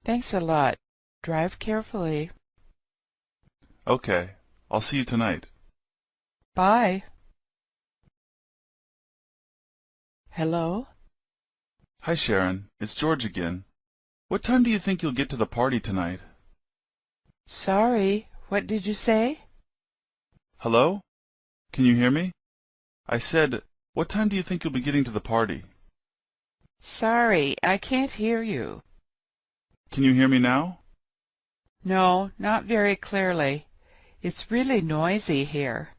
Thanks a lot. Drive carefully. Okay, I'll see you tonight. Bye. Hello? Hi, Sharon. It's George again. What time do you think you'll get to the party tonight? Sorry, what did you say? Hello? Can you hear me? I said, what time do you think you'll be getting to the party? Sorry, I can't hear you. Can you hear me now? No, not very clearly. It's really noisy here.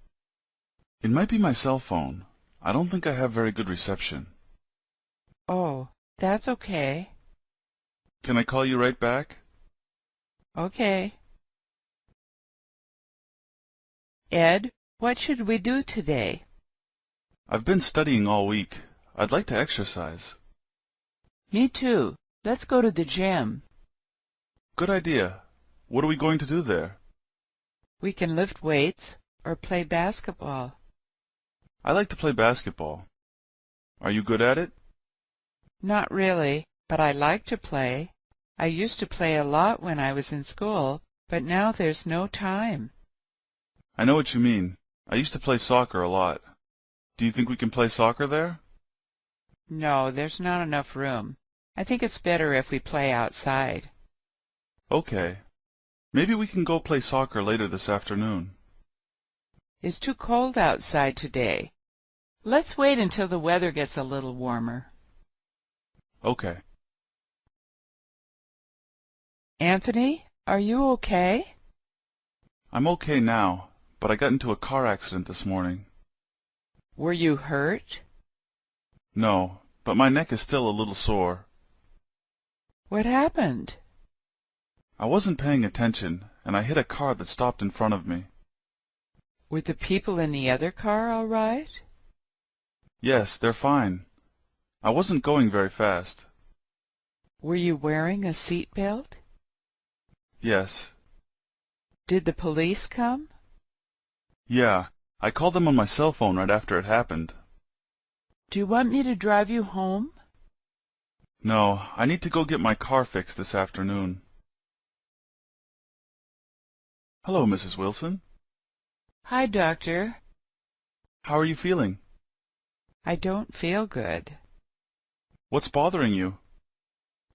It might be my cell phone. I don't think I have very good reception. Oh, that's okay. Can I call you right back? Okay. Ed, what should we do today? I've been studying all week. I'd like to exercise. Me too. Let's go to the gym. Good idea. What are we going to do there? We can lift weights or play basketball. I like to play basketball. Are you good at it? Not really, but I like to play. I used to play a lot when I was in school, but now there's no time. I know what you mean. I used to play soccer a lot. Do you think we can play soccer there? No, there's not enough room. I think it's better if we play outside. Okay. Maybe we can go play soccer later this afternoon. It's too cold outside today. Let's wait until the weather gets a little warmer. Okay. Anthony, are you okay? I'm okay now, but I got into a car accident this morning. Were you hurt? No, but my neck is still a little sore. What happened? I wasn't paying attention, and I hit a car that stopped in front of me. Were the people in the other car all right? Yes, they're fine. I wasn't going very fast. Were you wearing a seat belt? Yes. Did the police come? Yeah, I called them on my cell phone right after it happened. Do you want me to drive you home? No, I need to go get my car fixed this afternoon. Hello, Mrs. Wilson. Hi, Doctor. How are you feeling? I don't feel good. What's bothering you?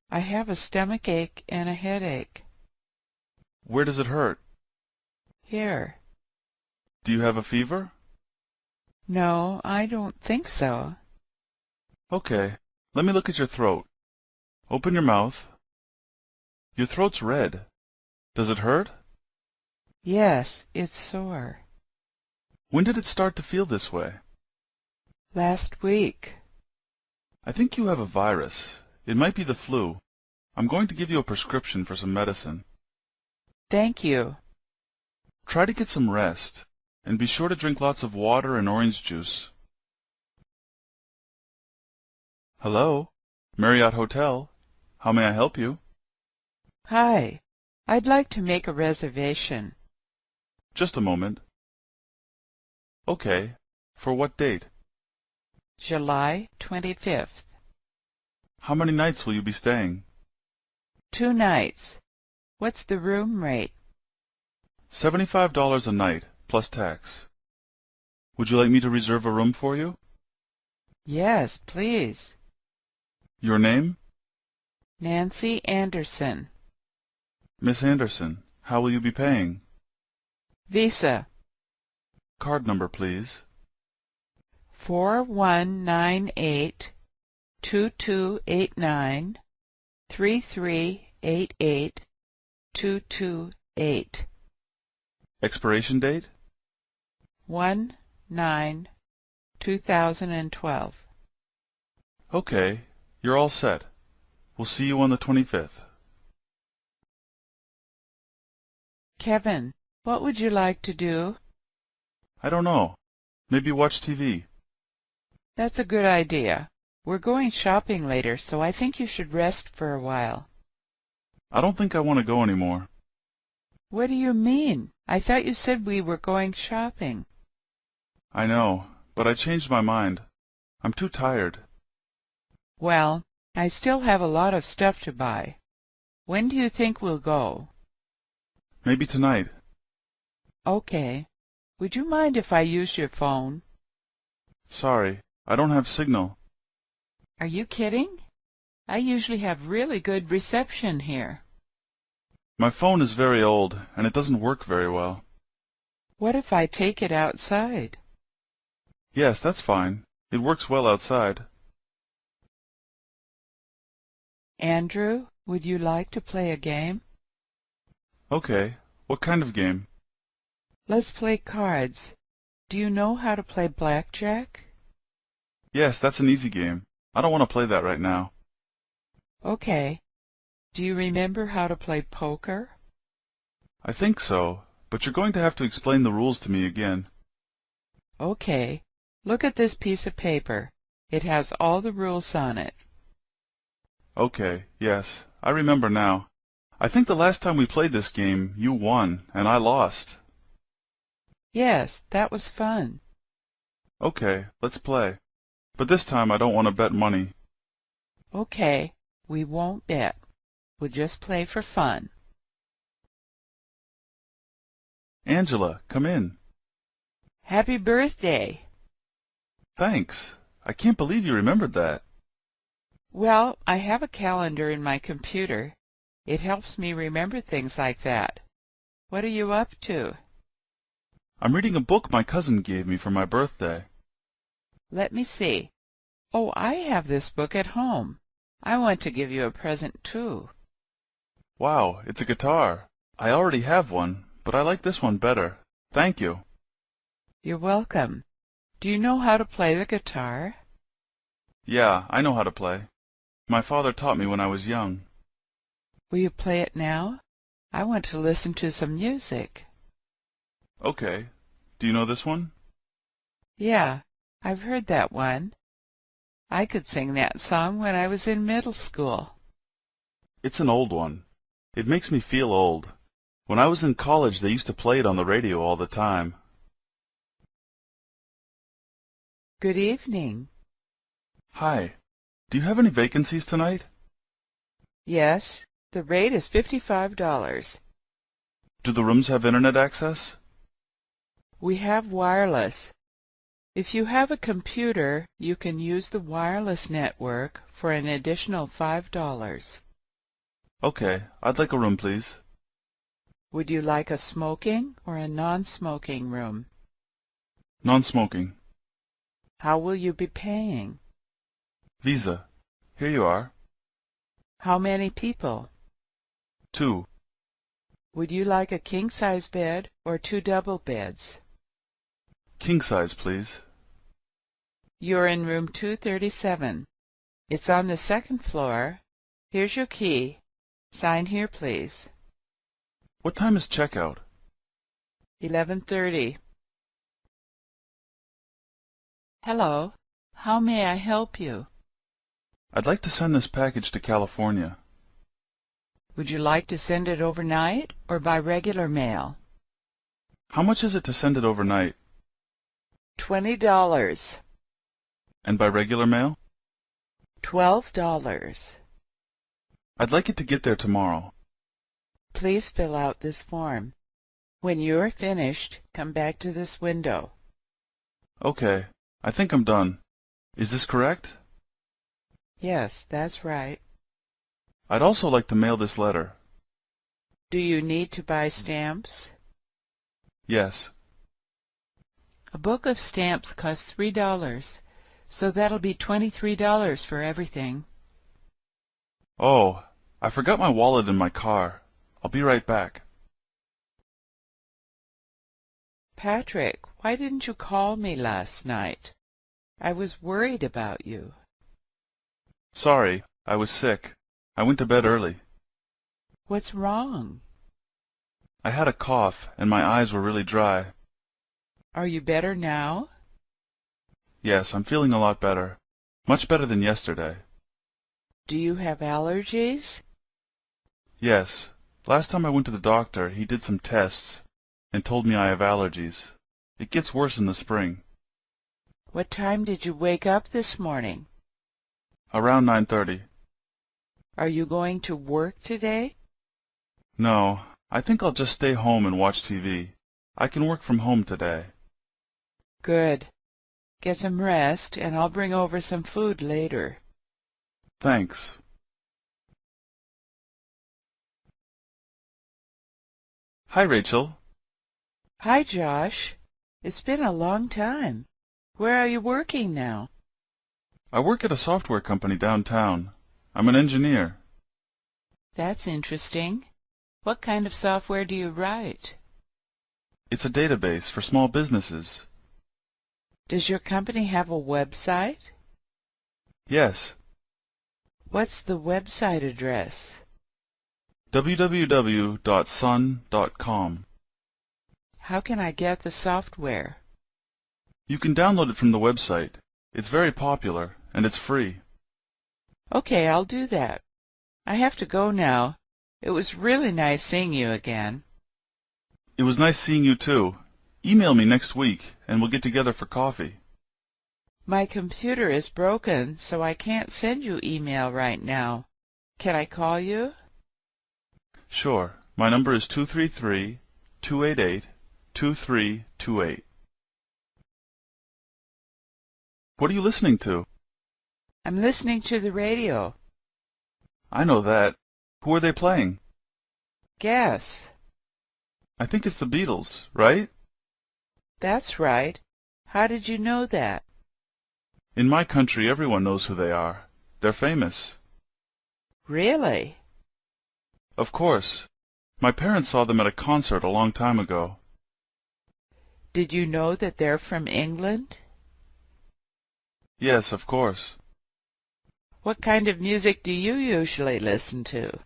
I have a stomach ache and a headache. Where does it hurt? Here. Do you have a fever? No, I don't think so. Okay, let me look at your throat. Open your mouth. Your throat's red. Does it hurt? Yes, it's sore. When did it start to feel this way? Last week. I think you have a virus. It might be the flu. I'm going to give you a prescription for some medicine. Thank you. Try to get some rest, and be sure to drink lots of water and orange juice. Hello? Marriott Hotel. How may I help you? Hi. I'd like to make a reservation. Just a moment. Okay. For what date? July 25th. How many nights will you be staying? 2 nights. What's the room rate? $75 a night, plus tax. Would you like me to reserve a room for you? Yes, please. Your name? Nancy Anderson. Miss Anderson, how will you be paying? Visa. Card number, please. 4198-2289-3388-228. Expiration date? 1/9/2012. Okay, you're all set. We'll see you on the 25th. Kevin, what would you like to do? I don't know. Maybe watch TV. That's a good idea. We're going shopping later, so I think you should rest for a while. I don't think I want to go anymore. What do you mean? I thought you said we were going shopping. I know, but I changed my mind. I'm too tired. Well, I still have a lot of stuff to buy. When do you think we'll go? Maybe tonight. Okay. Would you mind if I use your phone? Sorry, I don't have signal. Are you kidding? I usually have really good reception here. My phone is very old, and it doesn't work very well. What if I take it outside? Yes, that's fine. It works well outside. Andrew, would you like to play a game? Okay, what kind of game? Let's play cards. Do you know how to play blackjack? Yes, that's an easy game. I don't want to play that right now. Okay. Do you remember how to play poker? I think so, but you're going to have to explain the rules to me again. Okay. Look at this piece of paper. It has all the rules on it. Okay, yes, I remember now. I think the last time we played this game, you won, and I lost. Yes, that was fun. Okay, let's play. But this time I don't want to bet money. Okay, we won't bet. We'll just play for fun. Angela, come in. Happy birthday! Thanks. I can't believe you remembered that. Well, I have a calendar in my computer. It helps me remember things like that. What are you up to? I'm reading a book my cousin gave me for my birthday. Let me see. Oh, I have this book at home. I want to give you a present, too. Wow, it's a guitar. I already have one, but I like this one better. Thank you. You're welcome. Do you know how to play the guitar? Yeah, I know how to play. My father taught me when I was young. Will you play it now? I want to listen to some music. Okay. Do you know this one? Yeah, I've heard that one. I could sing that song when I was in middle school. It's an old one. It makes me feel old. When I was in college, they used to play it on the radio all the time. Good evening. Hi. Do you have any vacancies tonight? Yes, the rate is $55. Do the rooms have internet access? We have wireless. If you have a computer, you can use the wireless network for an additional $5. Okay, I'd like a room, please. Would you like a smoking or a non-smoking room? Non-smoking. How will you be paying? Visa. Here you are. How many people? 2. Would you like a king-size bed or 2 double beds? King size, please. You're in room 237. It's on the second floor. Here's your key. Sign here, please. What time is checkout? 11:30. Hello. How may I help you? I'd like to send this package to California. Would you like to send it overnight or by regular mail? How much is it to send it overnight? $20. And by regular mail? $12. I'd like it to get there tomorrow. Please fill out this form. When you're finished, come back to this window. Okay, I think I'm done. Is this correct? Yes, that's right. I'd also like to mail this letter. Do you need to buy stamps? Yes. A book of stamps costs $3, so that'll be $23 for everything. Oh, I forgot my wallet in my car. I'll be right back. Patrick, why didn't you call me last night? I was worried about you. Sorry, I was sick. I went to bed early. What's wrong? I had a cough, and my eyes were really dry. Are you better now? Yes, I'm feeling a lot better. Much better than yesterday. Do you have allergies? Yes. Last time I went to the doctor, he did some tests and told me I have allergies. It gets worse in the spring. What time did you wake up this morning? Around 9:30. Are you going to work today? No, I think I'll just stay home and watch TV. I can work from home today. Good. Get some rest, and I'll bring over some food later. Thanks. Hi, Rachel. Hi, Josh. It's been a long time. Where are you working now? I work at a software company downtown. I'm an engineer. That's interesting. What kind of software do you write? It's a database for small businesses. Does your company have a website? Yes. What's the website address? www.sun.com. How can I get the software? You can download it from the website. It's very popular, and it's free. Okay, I'll do that. I have to go now. It was really nice seeing you again. It was nice seeing you too. Email me next week, and we'll get together for coffee. My computer is broken, so I can't send you email right now. Can I call you? Sure. My number is 233-288-2328. What are you listening to? I'm listening to the radio. I know that. Who are they playing? Guess. I think it's the Beatles, right? That's right. How did you know that? In my country, everyone knows who they are. They're famous. Really? Of course. My parents saw them at a concert a long time ago. Did you know that they're from England? Yes, of course. What kind of music do you usually listen to?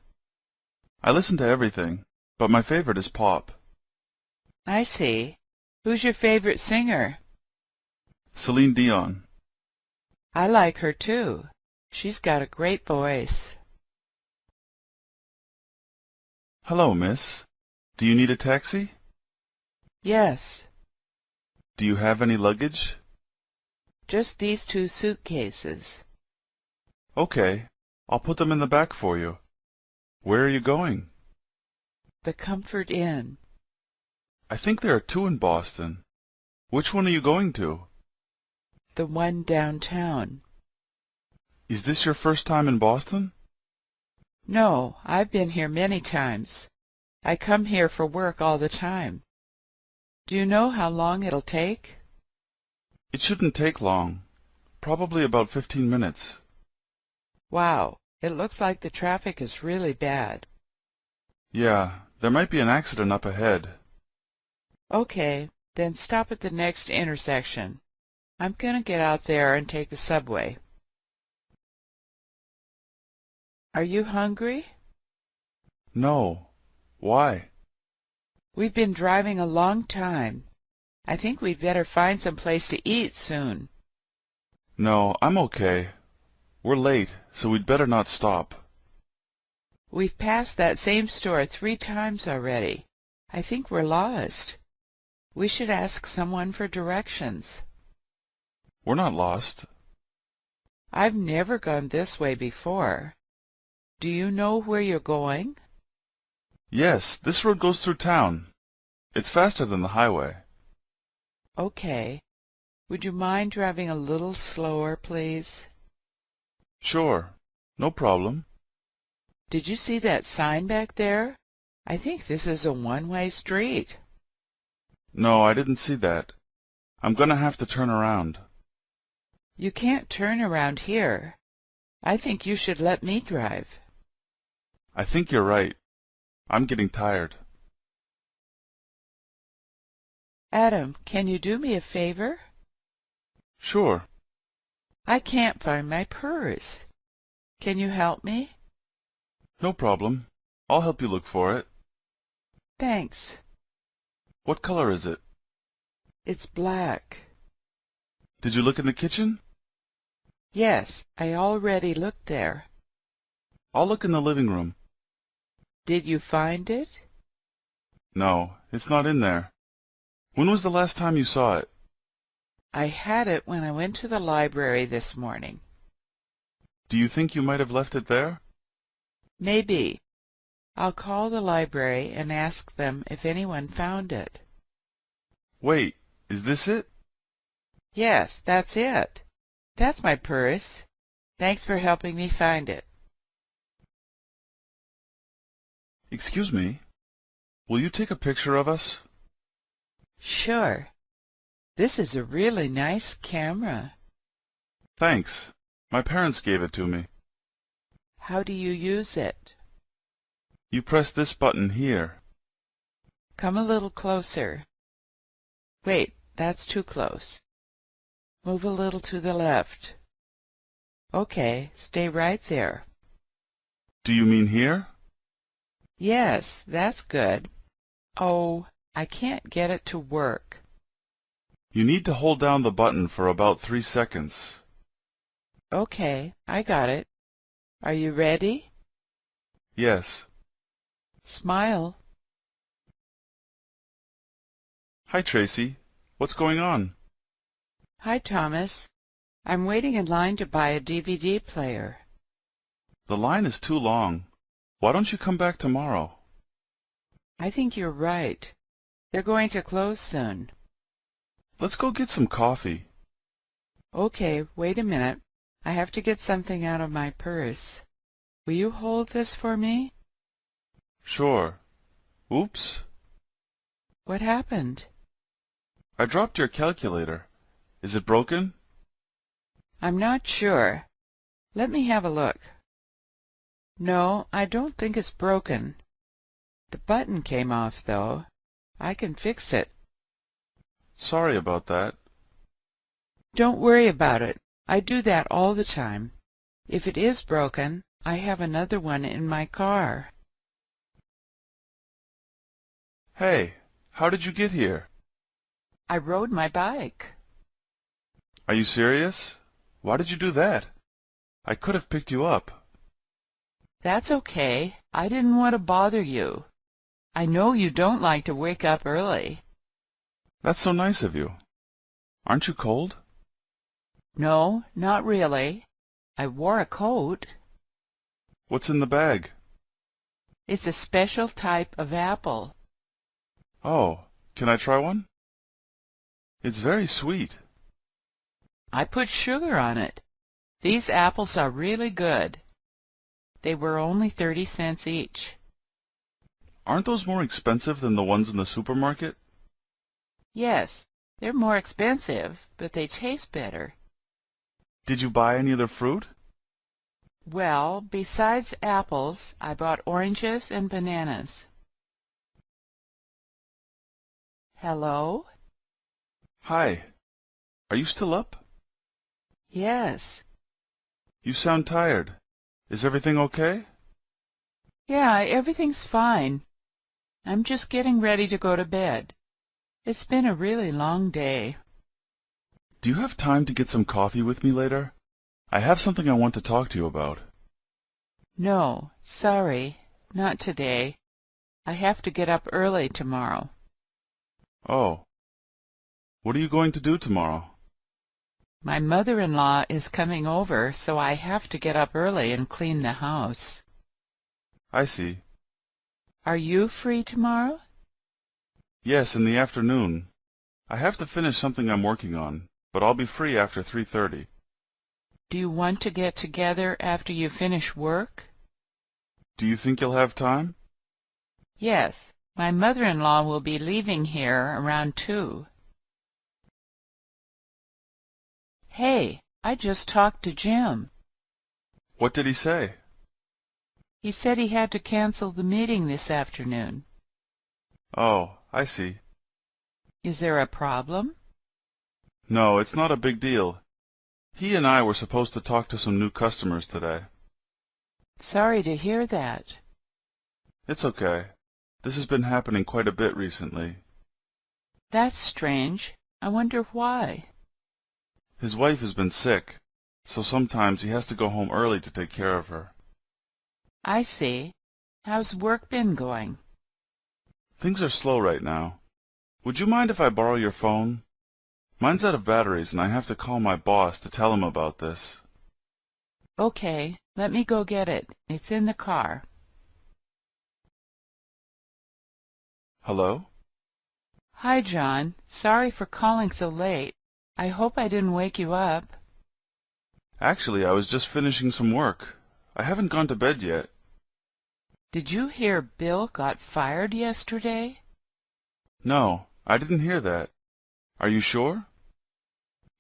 I listen to everything, but my favorite is pop. I see. Who's your favorite singer? Celine Dion. I like her too. She's got a great voice. Hello, miss. Do you need a taxi? Yes, Do you have any luggage? just these 2 suitcases. Okay, I'll put them in the back for you. Where are you going? The Comfort Inn. I think there are 2 in Boston. Which one are you going to? The one downtown. Is this your first time in Boston? No, I've been here many times. I come here for work all the time. Do you know how long it'll take? It shouldn't take long. Probably about 15 minutes. Wow, it looks like the traffic is really bad. Yeah, there might be an accident up ahead. Okay, then stop at the next intersection. I'm gonna get out there and take the subway. Are you hungry? No. Why? We've been driving a long time. I think we'd better find some place to eat soon. No, I'm okay. We're late, so we'd better not stop. We've passed that same store 3 times already. I think we're lost. We should ask someone for directions. We're not lost. I've never gone this way before. Do you know where you're going? Yes, this road goes through town. It's faster than the highway. Okay. Would you mind driving a little slower, please? Sure. No problem. Did you see that sign back there? I think this is a one-way street. No, I didn't see that. I'm gonna have to turn around. You can't turn around here. I think you should let me drive. I think you're right. I'm getting tired. Adam, can you do me a favor? Sure. I can't find my purse. Can you help me? No problem. I'll help you look for it. Thanks. What color is it? It's black. Did you look in the kitchen? Yes, I already looked there. I'll look in the living room. Did you find it? No, it's not in there. When was the last time you saw it? I had it when I went to the library this morning. Do you think you might have left it there? Maybe. I'll call the library and ask them if anyone found it. Wait, is this it? Yes, that's it. That's my purse. Thanks for helping me find it. Excuse me. Will you take a picture of us? Sure. This is a really nice camera. Thanks. My parents gave it to me. How do you use it? You press this button here. Come a little closer. Wait, that's too close. Move a little to the left. Okay, stay right there. Do you mean here? Yes, that's good. Oh, I can't get it to work. You need to hold down the button for about 3 seconds. Okay, I got it. Are you ready? Yes. Smile. Hi, Tracy. What's going on? Hi, Thomas. I'm waiting in line to buy a DVD player. The line is too long. Why don't you come back tomorrow? I think you're right. They're going to close soon. Let's go get some coffee. Okay, wait a minute. I have to get something out of my purse. Will you hold this for me? Sure. Oops. What happened? I dropped your calculator. Is it broken? I'm not sure. Let me have a look. No, I don't think it's broken. The button came off, though. I can fix it. Sorry about that. Don't worry about it. I do that all the time. If it is broken, I have another one in my car. Hey, how did you get here? I rode my bike. Are you serious? Why did you do that? I could have picked you up. That's okay. I didn't want to bother you. I know you don't like to wake up early. That's so nice of you. Aren't you cold? No, not really. I wore a coat. What's in the bag? It's a special type of apple. Oh, can I try one? It's very sweet. I put sugar on it. These apples are really good. They were only 30 cents each. Aren't those more expensive than the ones in the supermarket? Yes, they're more expensive, but they taste better. Did you buy any other fruit? Well, besides apples, I bought oranges and bananas. Hello? Hi. Are you still up? Yes. You sound tired. Is everything okay? Yeah, everything's fine. I'm just getting ready to go to bed. It's been a really long day. Do you have time to get some coffee with me later? I have something I want to talk to you about. No, sorry, not today. I have to get up early tomorrow. Oh. What are you going to do tomorrow? My mother-in-law is coming over, so I have to get up early and clean the house. I see. Are you free tomorrow? Yes, in the afternoon. I have to finish something I'm working on, but I'll be free after 3:30. Do you want to get together after you finish work? Do you think you'll have time? Yes, my mother-in-law will be leaving here around 2. Hey, I just talked to Jim. What did he say? He said he had to cancel the meeting this afternoon. Oh, I see. Is there a problem? No, it's not a big deal. He and I were supposed to talk to some new customers today. Sorry to hear that. It's okay. This has been happening quite a bit recently. That's strange. I wonder why. His wife has been sick, so sometimes he has to go home early to take care of her. I see. How's work been going? Things are slow right now. Would you mind if I borrow your phone? Mine's out of batteries and I have to call my boss to tell him about this. Okay, let me go get it. It's in the car. Hello? Hi, John. Sorry for calling so late. I hope I didn't wake you up. Actually, I was just finishing some work. I haven't gone to bed yet. Did you hear Bill got fired yesterday? No, I didn't hear that. Are you sure?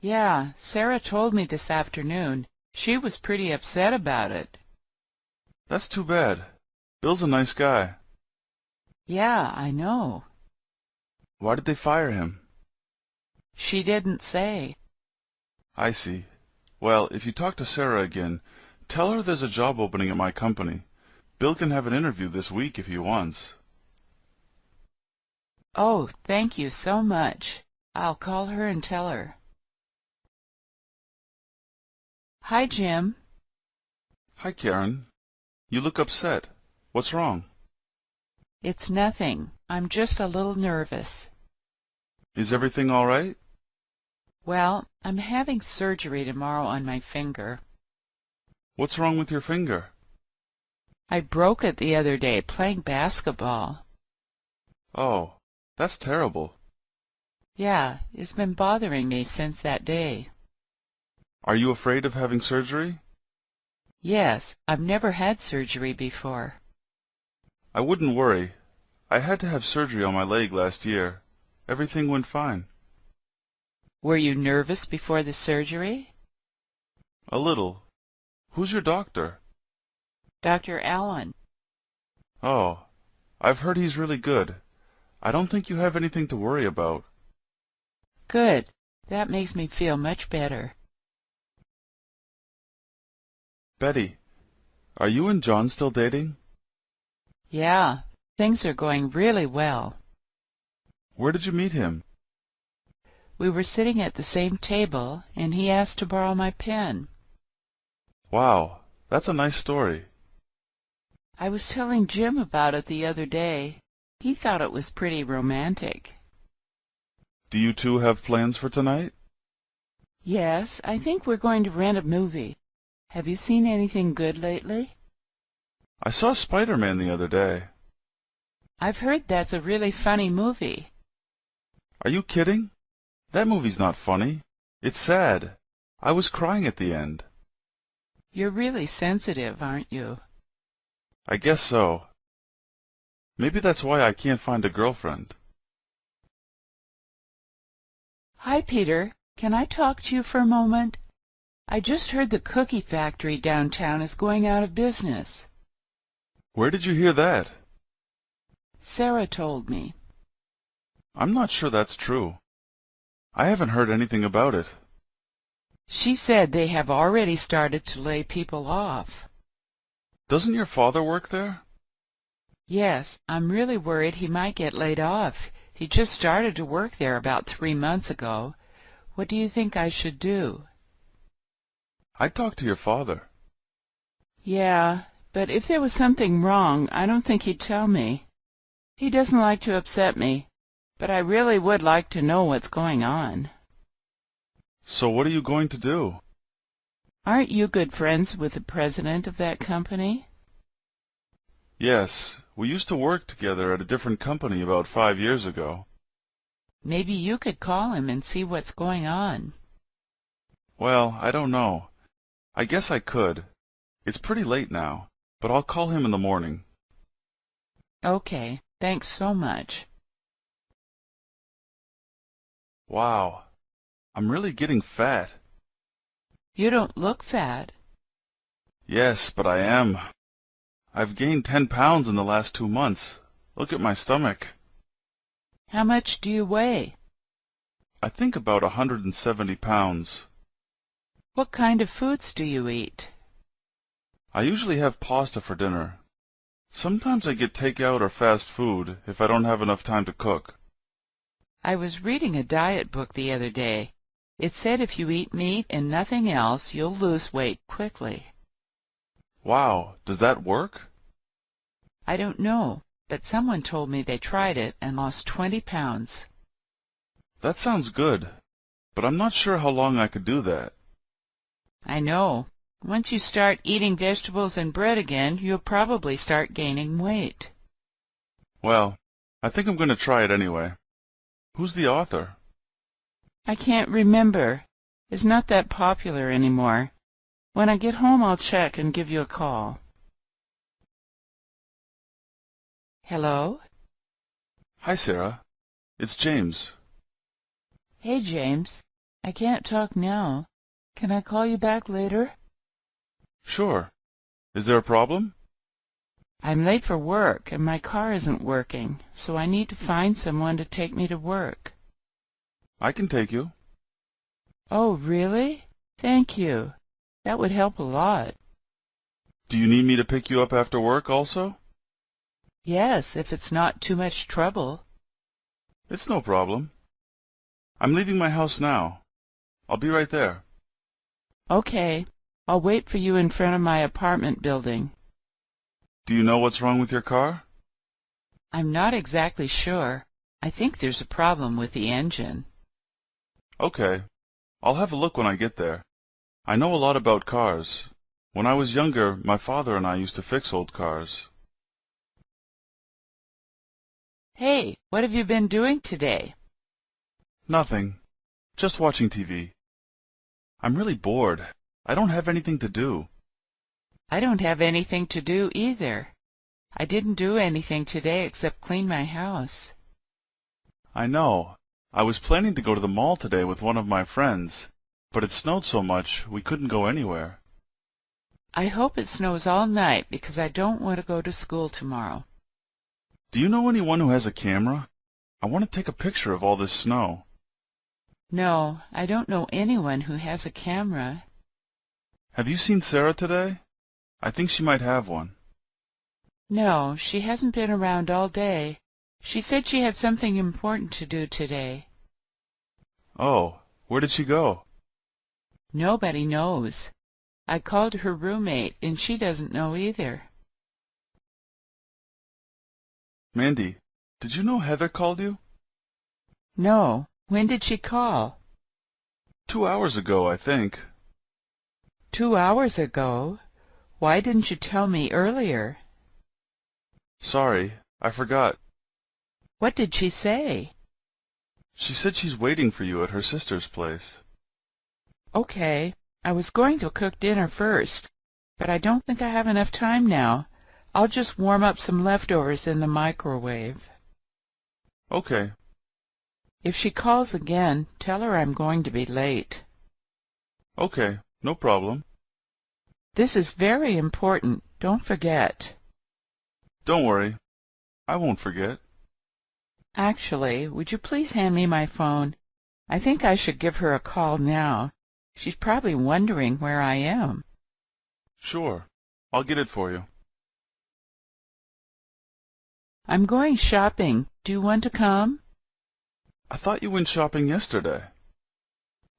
Yeah, Sarah told me this afternoon. She was pretty upset about it. That's too bad. Bill's a nice guy. Yeah, I know. Why did they fire him? She didn't say. I see. Well, if you talk to Sarah again, tell her there's a job opening at my company. Bill can have an interview this week if he wants. Oh, thank you so much. I'll call her and tell her. Hi, Jim. Hi, Karen. You look upset. What's wrong? It's nothing. I'm just a little nervous. Is everything all right? Well, I'm having surgery tomorrow on my finger. What's wrong with your finger? I broke it the other day playing basketball. Oh, that's terrible. Yeah, it's been bothering me since that day. Are you afraid of having surgery? Yes, I've never had surgery before. I wouldn't worry. I had to have surgery on my leg last year. Everything went fine. Were you nervous before the surgery? A little. Who's your doctor? Dr. Allen. Oh, I've heard he's really good. I don't think you have anything to worry about. Good. That makes me feel much better. Betty, are you and John still dating? Yeah, things are going really well. Where did you meet him? We were sitting at the same table, and he asked to borrow my pen. Wow, that's a nice story. I was telling Jim about it the other day. He thought it was pretty romantic. Do you two have plans for tonight? Yes, I think we're going to rent a movie. Have you seen anything good lately? I saw Spider-Man the other day. I've heard that's a really funny movie. Are you kidding? That movie's not funny. It's sad. I was crying at the end. You're really sensitive, aren't you? I guess so. Maybe that's why I can't find a girlfriend. Hi, Peter. Can I talk to you for a moment? I just heard the cookie factory downtown is going out of business. Where did you hear that? Sarah told me. I'm not sure that's true. I haven't heard anything about it. She said they have already started to lay people off. Doesn't your father work there? Yes, I'm really worried he might get laid off. He just started to work there about 3 months ago. What do you think I should do? I'd talk to your father. Yeah, but if there was something wrong, I don't think he'd tell me. He doesn't like to upset me, but I really would like to know what's going on. So what are you going to do? Aren't you good friends with the president of that company? Yes, we used to work together at a different company about 5 years ago. Maybe you could call him and see what's going on. Well, I don't know. I guess I could. It's pretty late now, but I'll call him in the morning. Okay, thanks so much. Wow, I'm really getting fat. You don't look fat. Yes, but I am. I've gained 10 pounds in the last 2 months. Look at my stomach. How much do you weigh? I think about 170 pounds. What kind of foods do you eat? I usually have pasta for dinner. Sometimes I get takeout or fast food if I don't have enough time to cook. I was reading a diet book the other day. It said if you eat meat and nothing else, you'll lose weight quickly. Wow, does that work? I don't know, but someone told me they tried it and lost 20 pounds. That sounds good, but I'm not sure how long I could do that. I know. Once you start eating vegetables and bread again, you'll probably start gaining weight. Well, I think I'm going to try it anyway. Who's the author? I can't remember. It's not that popular anymore. When I get home, I'll check and give you a call. Hello? Hi, Sarah. It's James. Hey, James. I can't talk now. Can I call you back later? Sure. Is there a problem? I'm late for work, and my car isn't working, so I need to find someone to take me to work. I can take you. Oh, really? Thank you. That would help a lot. Do you need me to pick you up after work also? Yes, if it's not too much trouble. It's no problem. I'm leaving my house now. I'll be right there. Okay. I'll wait for you in front of my apartment building. Do you know what's wrong with your car? I'm not exactly sure. I think there's a problem with the engine. Okay. I'll have a look when I get there. I know a lot about cars. When I was younger, my father and I used to fix old cars. Hey, what have you been doing today? Nothing. Just watching TV. I'm really bored. I don't have anything to do. I don't have anything to do either. I didn't do anything today except clean my house. I know. I was planning to go to the mall today with one of my friends, but it snowed so much we couldn't go anywhere. I hope it snows all night because I don't want to go to school tomorrow. Do you know anyone who has a camera? I want to take a picture of all this snow. No, I don't know anyone who has a camera. Have you seen Sarah today? I think she might have one. No, she hasn't been around all day. She said she had something important to do today. Oh, where did she go? Nobody knows. I called her roommate, and she doesn't know either. Mandy, did you know Heather called you? No. When did she call? 2 hours ago, I think. 2 hours ago? Why didn't you tell me earlier? Sorry, I forgot. What did she say? She said she's waiting for you at her sister's place. Okay. I was going to cook dinner first, but I don't think I have enough time now. I'll just warm up some leftovers in the microwave. Okay. If she calls again, tell her I'm going to be late. Okay, no problem. This is very important. Don't forget. Don't worry. I won't forget. Actually, would you please hand me my phone? I think I should give her a call now. She's probably wondering where I am. Sure. I'll get it for you. I'm going shopping. Do you want to come? I thought you went shopping yesterday.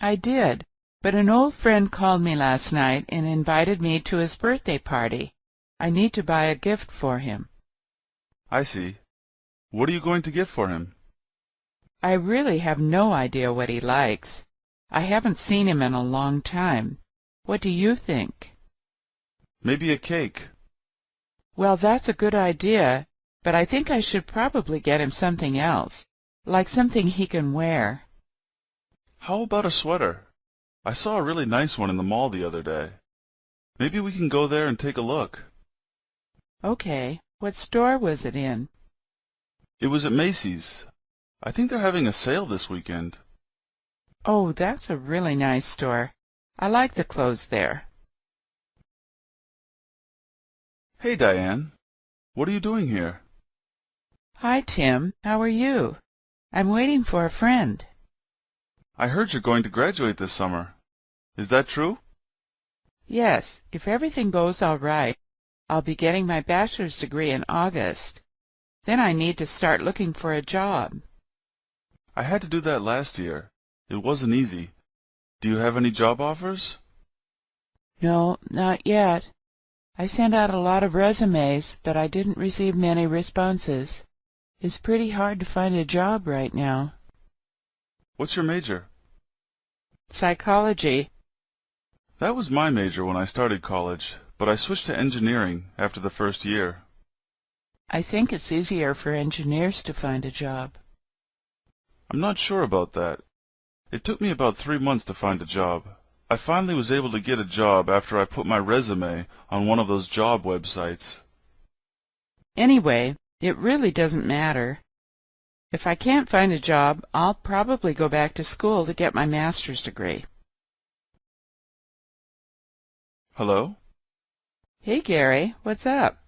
I did, but an old friend called me last night and invited me to his birthday party. I need to buy a gift for him. I see. What are you going to get for him? I really have no idea what he likes. I haven't seen him in a long time. What do you think? Maybe a cake. Well, that's a good idea, but I think I should probably get him something else, like something he can wear. How about a sweater? I saw a really nice one in the mall the other day. Maybe we can go there and take a look. Okay. What store was it in? It was at Macy's. I think they're having a sale this weekend. Oh, that's a really nice store. I like the clothes there. Hey, Diane. What are you doing here? Hi, Tim. How are you? I'm waiting for a friend. I heard you're going to graduate this summer. Is that true? Yes, if everything goes all right, I'll be getting my bachelor's degree in August. Then I need to start looking for a job. I had to do that last year. It wasn't easy. Do you have any job offers? No, not yet. I sent out a lot of resumes, but I didn't receive many responses. It's pretty hard to find a job right now. What's your major? Psychology. That was my major when I started college, but I switched to engineering after the first year. I think it's easier for engineers to find a job. I'm not sure about that. It took me about 3 months to find a job. I finally was able to get a job after I put my resume on one of those job websites. Anyway, it really doesn't matter. If I can't find a job, I'll probably go back to school to get my master's degree. Hello? Hey, Gary, what's up?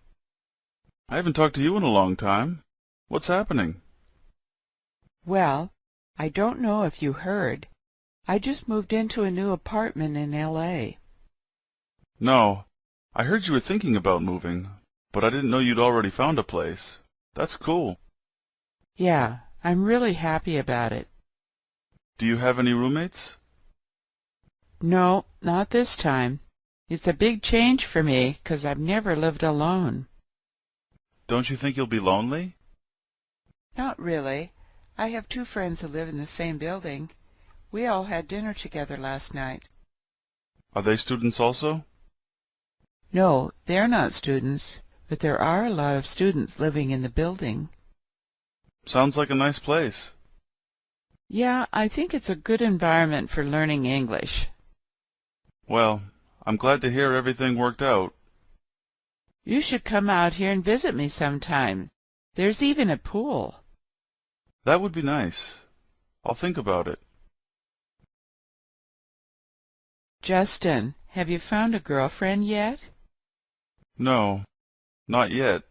I haven't talked to you in a long time. What's happening? Well, I don't know if you heard. I just moved into a new apartment in L.A. No, I heard you were thinking about moving, but I didn't know you'd already found a place. That's cool. Yeah, I'm really happy about it. Do you have any roommates? No, not this time. It's a big change for me, 'cause I've never lived alone. Don't you think you'll be lonely? Not really. I have 2 friends who live in the same building. We all had dinner together last night. Are they students also? No, they're not students, but there are a lot of students living in the building. Sounds like a nice place. Yeah, I think it's a good environment for learning English. Well, I'm glad to hear everything worked out. You should come out here and visit me sometime. There's even a pool. That would be nice. I'll think about it. Justin, have you found a girlfriend yet? No, not yet.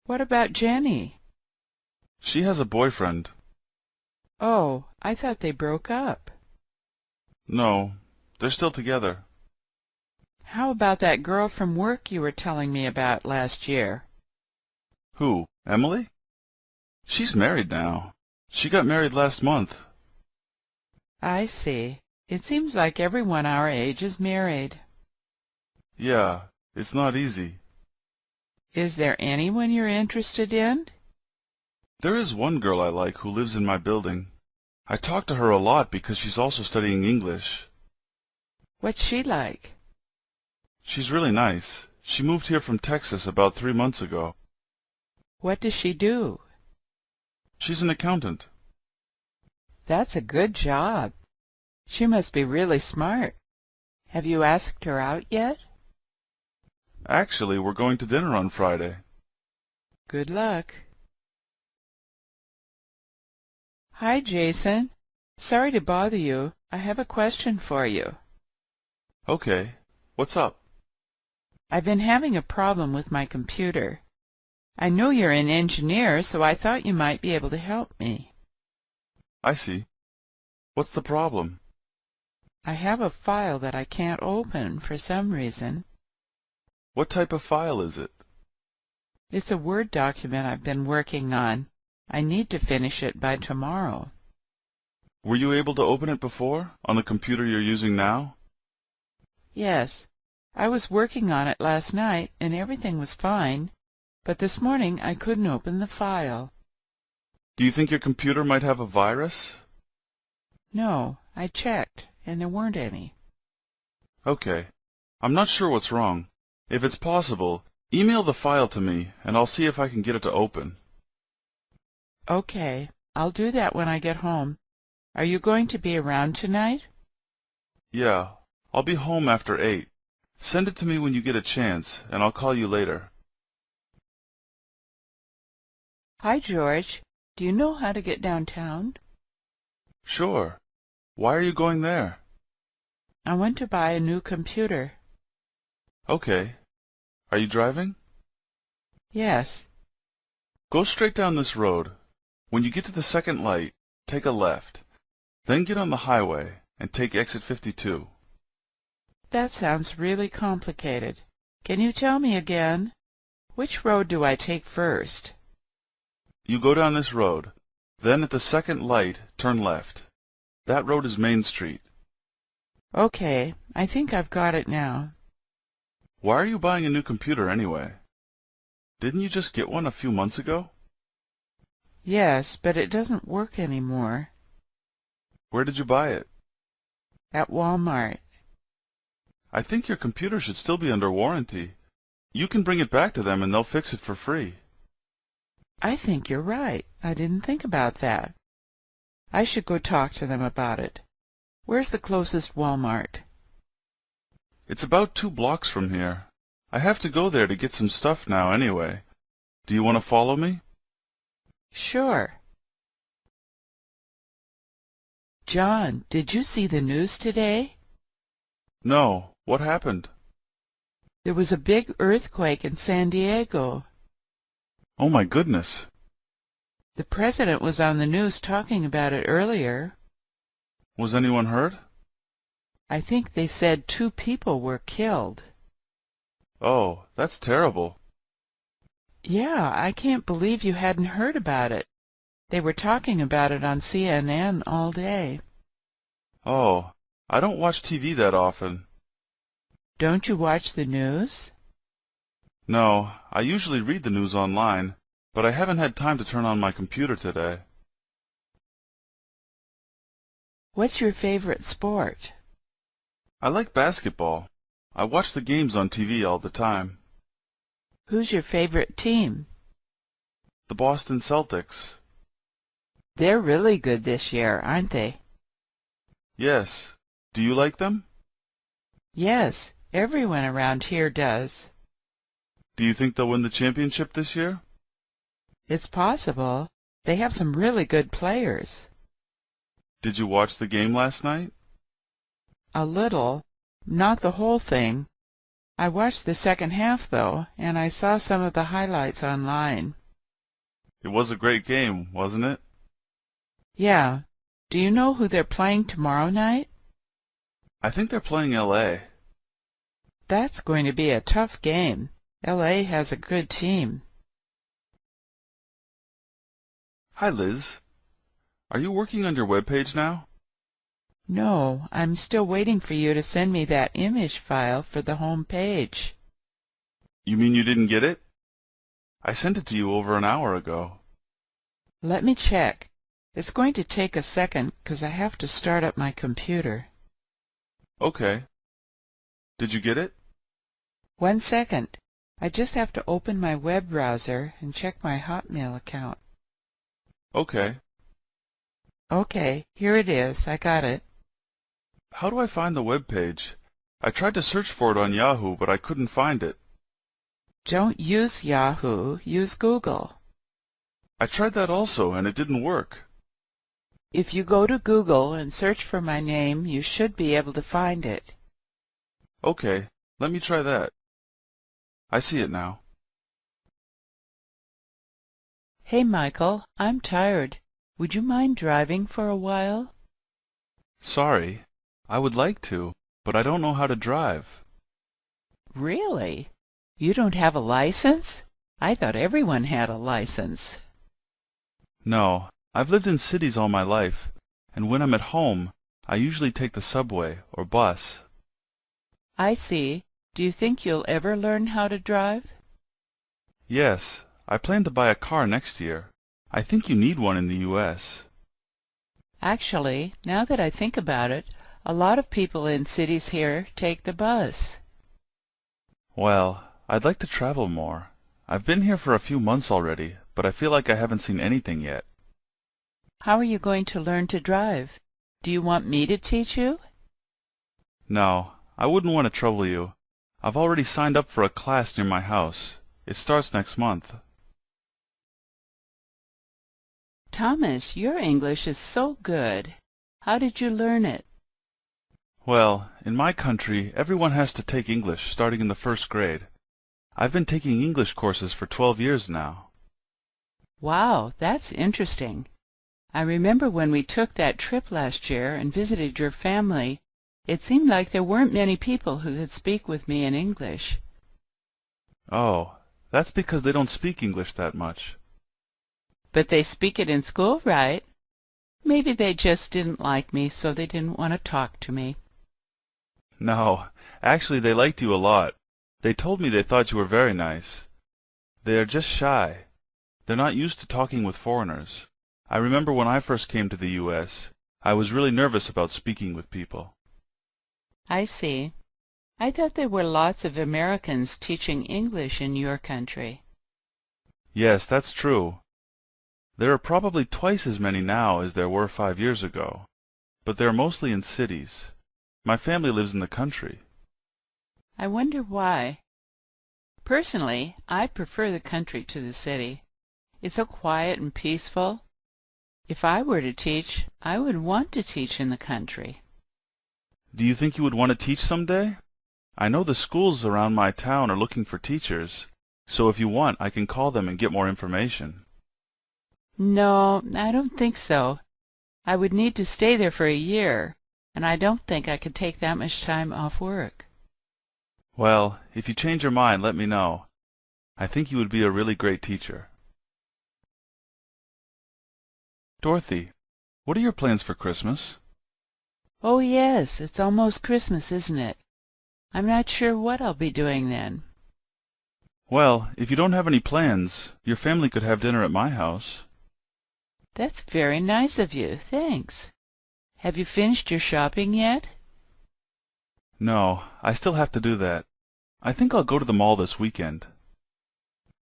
What about Jenny? She has a boyfriend. Oh, I thought they broke up. No, they're still together. How about that girl from work you were telling me about last year? Who, Emily? She's married now. She got married last month. I see. It seems like everyone our age is married. Yeah, it's not easy. Is there anyone you're interested in? There is one girl I like who lives in my building. I talk to her a lot because she's also studying English. What's she like? She's really nice. She moved here from Texas about 3 months ago. What does she do? She's an accountant. That's a good job. She must be really smart. Have you asked her out yet? Actually, we're going to dinner on Friday. Good luck. Hi, Jason. Sorry to bother you. I have a question for you. Okay, what's up? I've been having a problem with my computer. I know you're an engineer, so I thought you might be able to help me. I see. What's the problem? I have a file that I can't open for some reason. What type of file is it? It's a Word document I've been working on. I need to finish it by tomorrow. Were you able to open it before, on the computer you're using now? Yes. I was working on it last night, and everything was fine, but this morning I couldn't open the file. Do you think your computer might have a virus? No, I checked, and there weren't any. Okay. I'm not sure what's wrong. If it's possible, email the file to me, and I'll see if I can get it to open. Okay, I'll do that when I get home. Are you going to be around tonight? Yeah, I'll be home after 8. Send it to me when you get a chance, and I'll call you later. Hi, George. Do you know how to get downtown? Sure. Why are you going there? I want to buy a new computer. Okay. Are you driving? Yes. Go straight down this road. When you get to the second light, take a left. Then get on the highway and take exit 52. That sounds really complicated. Can you tell me again? Which road do I take first? You go down this road. Then at the second light, turn left. That road is Main Street. Okay, I think I've got it now. Why are you buying a new computer anyway? Didn't you just get one a few months ago? Yes, but it doesn't work anymore. Where did you buy it? At Walmart. I think your computer should still be under warranty. You can bring it back to them and they'll fix it for free. I think you're right. I didn't think about that. I should go talk to them about it. Where's the closest Walmart? It's about 2 blocks from here. I have to go there to get some stuff now anyway. Do you want to follow me? Sure. John, did you see the news today? No. What happened? There was a big earthquake in San Diego. Oh my goodness. The president was on the news talking about it earlier. Was anyone hurt? I think they said 2 people were killed. Oh, that's terrible. Yeah, I can't believe you hadn't heard about it. They were talking about it on CNN all day. Oh, I don't watch TV that often. Don't you watch the news? No, I usually read the news online, but I haven't had time to turn on my computer today. What's your favorite sport? I like basketball. I watch the games on TV all the time. Who's your favorite team? The Boston Celtics. They're really good this year, aren't they? Yes. Do you like them? Yes, everyone around here does. Do you think they'll win the championship this year? It's possible. They have some really good players. Did you watch the game last night? A little. Not the whole thing. I watched the second half, though, and I saw some of the highlights online. It was a great game, wasn't it? Yeah. Do you know who they're playing tomorrow night? I think they're playing L.A. That's going to be a tough game. L.A. has a good team. Hi, Liz. Are you working on your webpage now? No, I'm still waiting for you to send me that image file for the home page. You mean you didn't get it? I sent it to you over an hour ago. Let me check. It's going to take a second because I have to start up my computer. Okay. Did you get it? 1 second. I just have to open my web browser and check my Hotmail account. Okay. Okay, here it is. I got it. How do I find the web page? I tried to search for it on Yahoo, but I couldn't find it. Don't use Yahoo. Use Google. I tried that also, and it didn't work. If you go to Google and search for my name, you should be able to find it. Okay, let me try that. I see it now. Hey, Michael, I'm tired. Would you mind driving for a while? Sorry. I would like to, but I don't know how to drive. Really? You don't have a license? I thought everyone had a license. No, I've lived in cities all my life, and when I'm at home, I usually take the subway or bus. I see. Do you think you'll ever learn how to drive? Yes, I plan to buy a car next year. I think you need one in the U.S. Actually, now that I think about it, a lot of people in cities here take the bus. Well, I'd like to travel more. I've been here for a few months already, but I feel like I haven't seen anything yet. How are you going to learn to drive? Do you want me to teach you? No, I wouldn't want to trouble you. I've already signed up for a class near my house. It starts next month. Thomas, your English is so good. How did you learn it? Well, in my country, everyone has to take English starting in the first grade. I've been taking English courses for 12 years now. Wow, that's interesting. I remember when we took that trip last year and visited your family, it seemed like there weren't many people who could speak with me in English. Oh, that's because they don't speak English that much. But they speak it in school, right? Maybe they just didn't like me, so they didn't want to talk to me. No, actually they liked you a lot. They told me they thought you were very nice. They are just shy. They're not used to talking with foreigners. I remember when I first came to the U.S., I was really nervous about speaking with people. I see. I thought there were lots of Americans teaching English in your country. Yes, that's true. There are probably twice as many now as there were 5 years ago, but they're mostly in cities. My family lives in the country. I wonder why. Personally, I prefer the country to the city. It's so quiet and peaceful. If I were to teach, I would want to teach in the country. Do you think you would want to teach someday? I know the schools around my town are looking for teachers, so if you want, I can call them and get more information. No, I don't think so. I would need to stay there for a year, and I don't think I could take that much time off work. Well, if you change your mind, let me know. I think you would be a really great teacher. Dorothy, what are your plans for Christmas? Oh yes, it's almost Christmas, isn't it? I'm not sure what I'll be doing then. Well, if you don't have any plans, your family could have dinner at my house. That's very nice of you, thanks. Have you finished your shopping yet? No, I still have to do that. I think I'll go to the mall this weekend.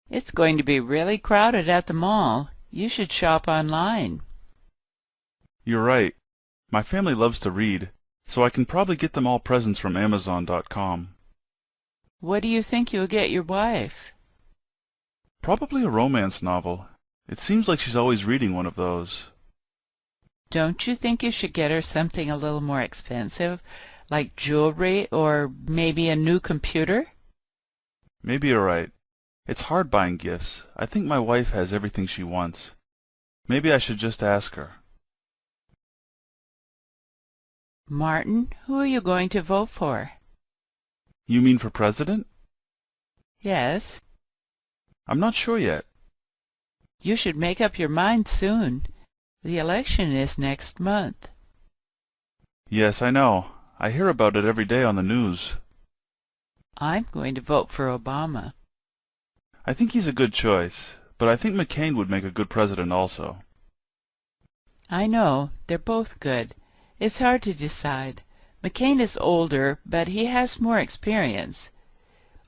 It's going to be really crowded at the mall. You should shop online. You're right. My family loves to read, so I can probably get them all presents from Amazon.com. What do you think you'll get your wife? Probably a romance novel. It seems like she's always reading one of those. Don't you think you should get her something a little more expensive, like jewelry or maybe a new computer? Maybe you're right. It's hard buying gifts. I think my wife has everything she wants. Maybe I should just ask her. Martin, who are you going to vote for? You mean for president? Yes. I'm not sure yet. You should make up your mind soon. The election is next month. Yes, I know. I hear about it every day on the news. I'm going to vote for Obama. I think he's a good choice, but I think McCain would make a good president also. I know. They're both good. It's hard to decide. McCain is older, but he has more experience.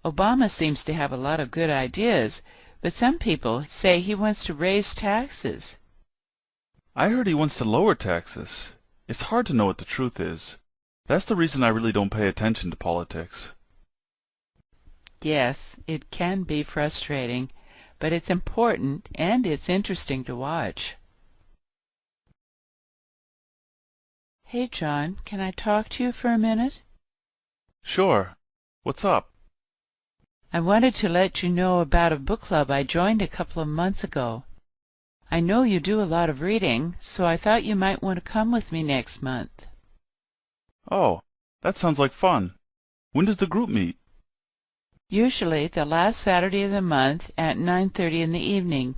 Obama seems to have a lot of good ideas, but some people say he wants to raise taxes. I heard he wants to lower taxes. It's hard to know what the truth is. That's the reason I really don't pay attention to politics. Yes, it can be frustrating, but it's important and it's interesting to watch. Hey, John, can I talk to you for a minute? Sure. What's up? I wanted to let you know about a book club I joined a couple of months ago. I know you do a lot of reading, so I thought you might want to come with me next month. Oh, that sounds like fun. When does the group meet? Usually the last Saturday of the month at 9:30 in the evening.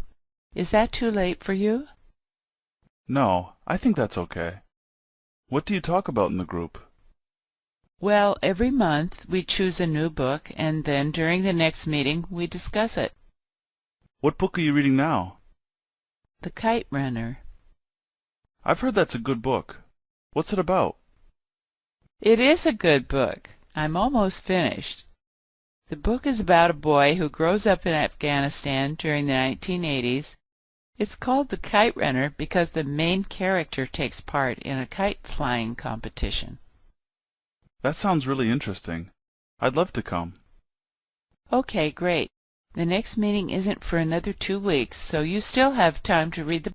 Is that too late for you? No, I think that's okay. What do you talk about in the group? Well, every month we choose a new book, and then during the next meeting we discuss it. What book are you reading now? The Kite Runner. I've heard that's a good book. What's it about? It is a good book. I'm almost finished. The book is about a boy who grows up in Afghanistan during the 1980s. It's called The Kite Runner because the main character takes part in a kite flying competition. That sounds really interesting. I'd love to come. Okay, great. The next meeting isn't for another 2 weeks, so you still have time to read the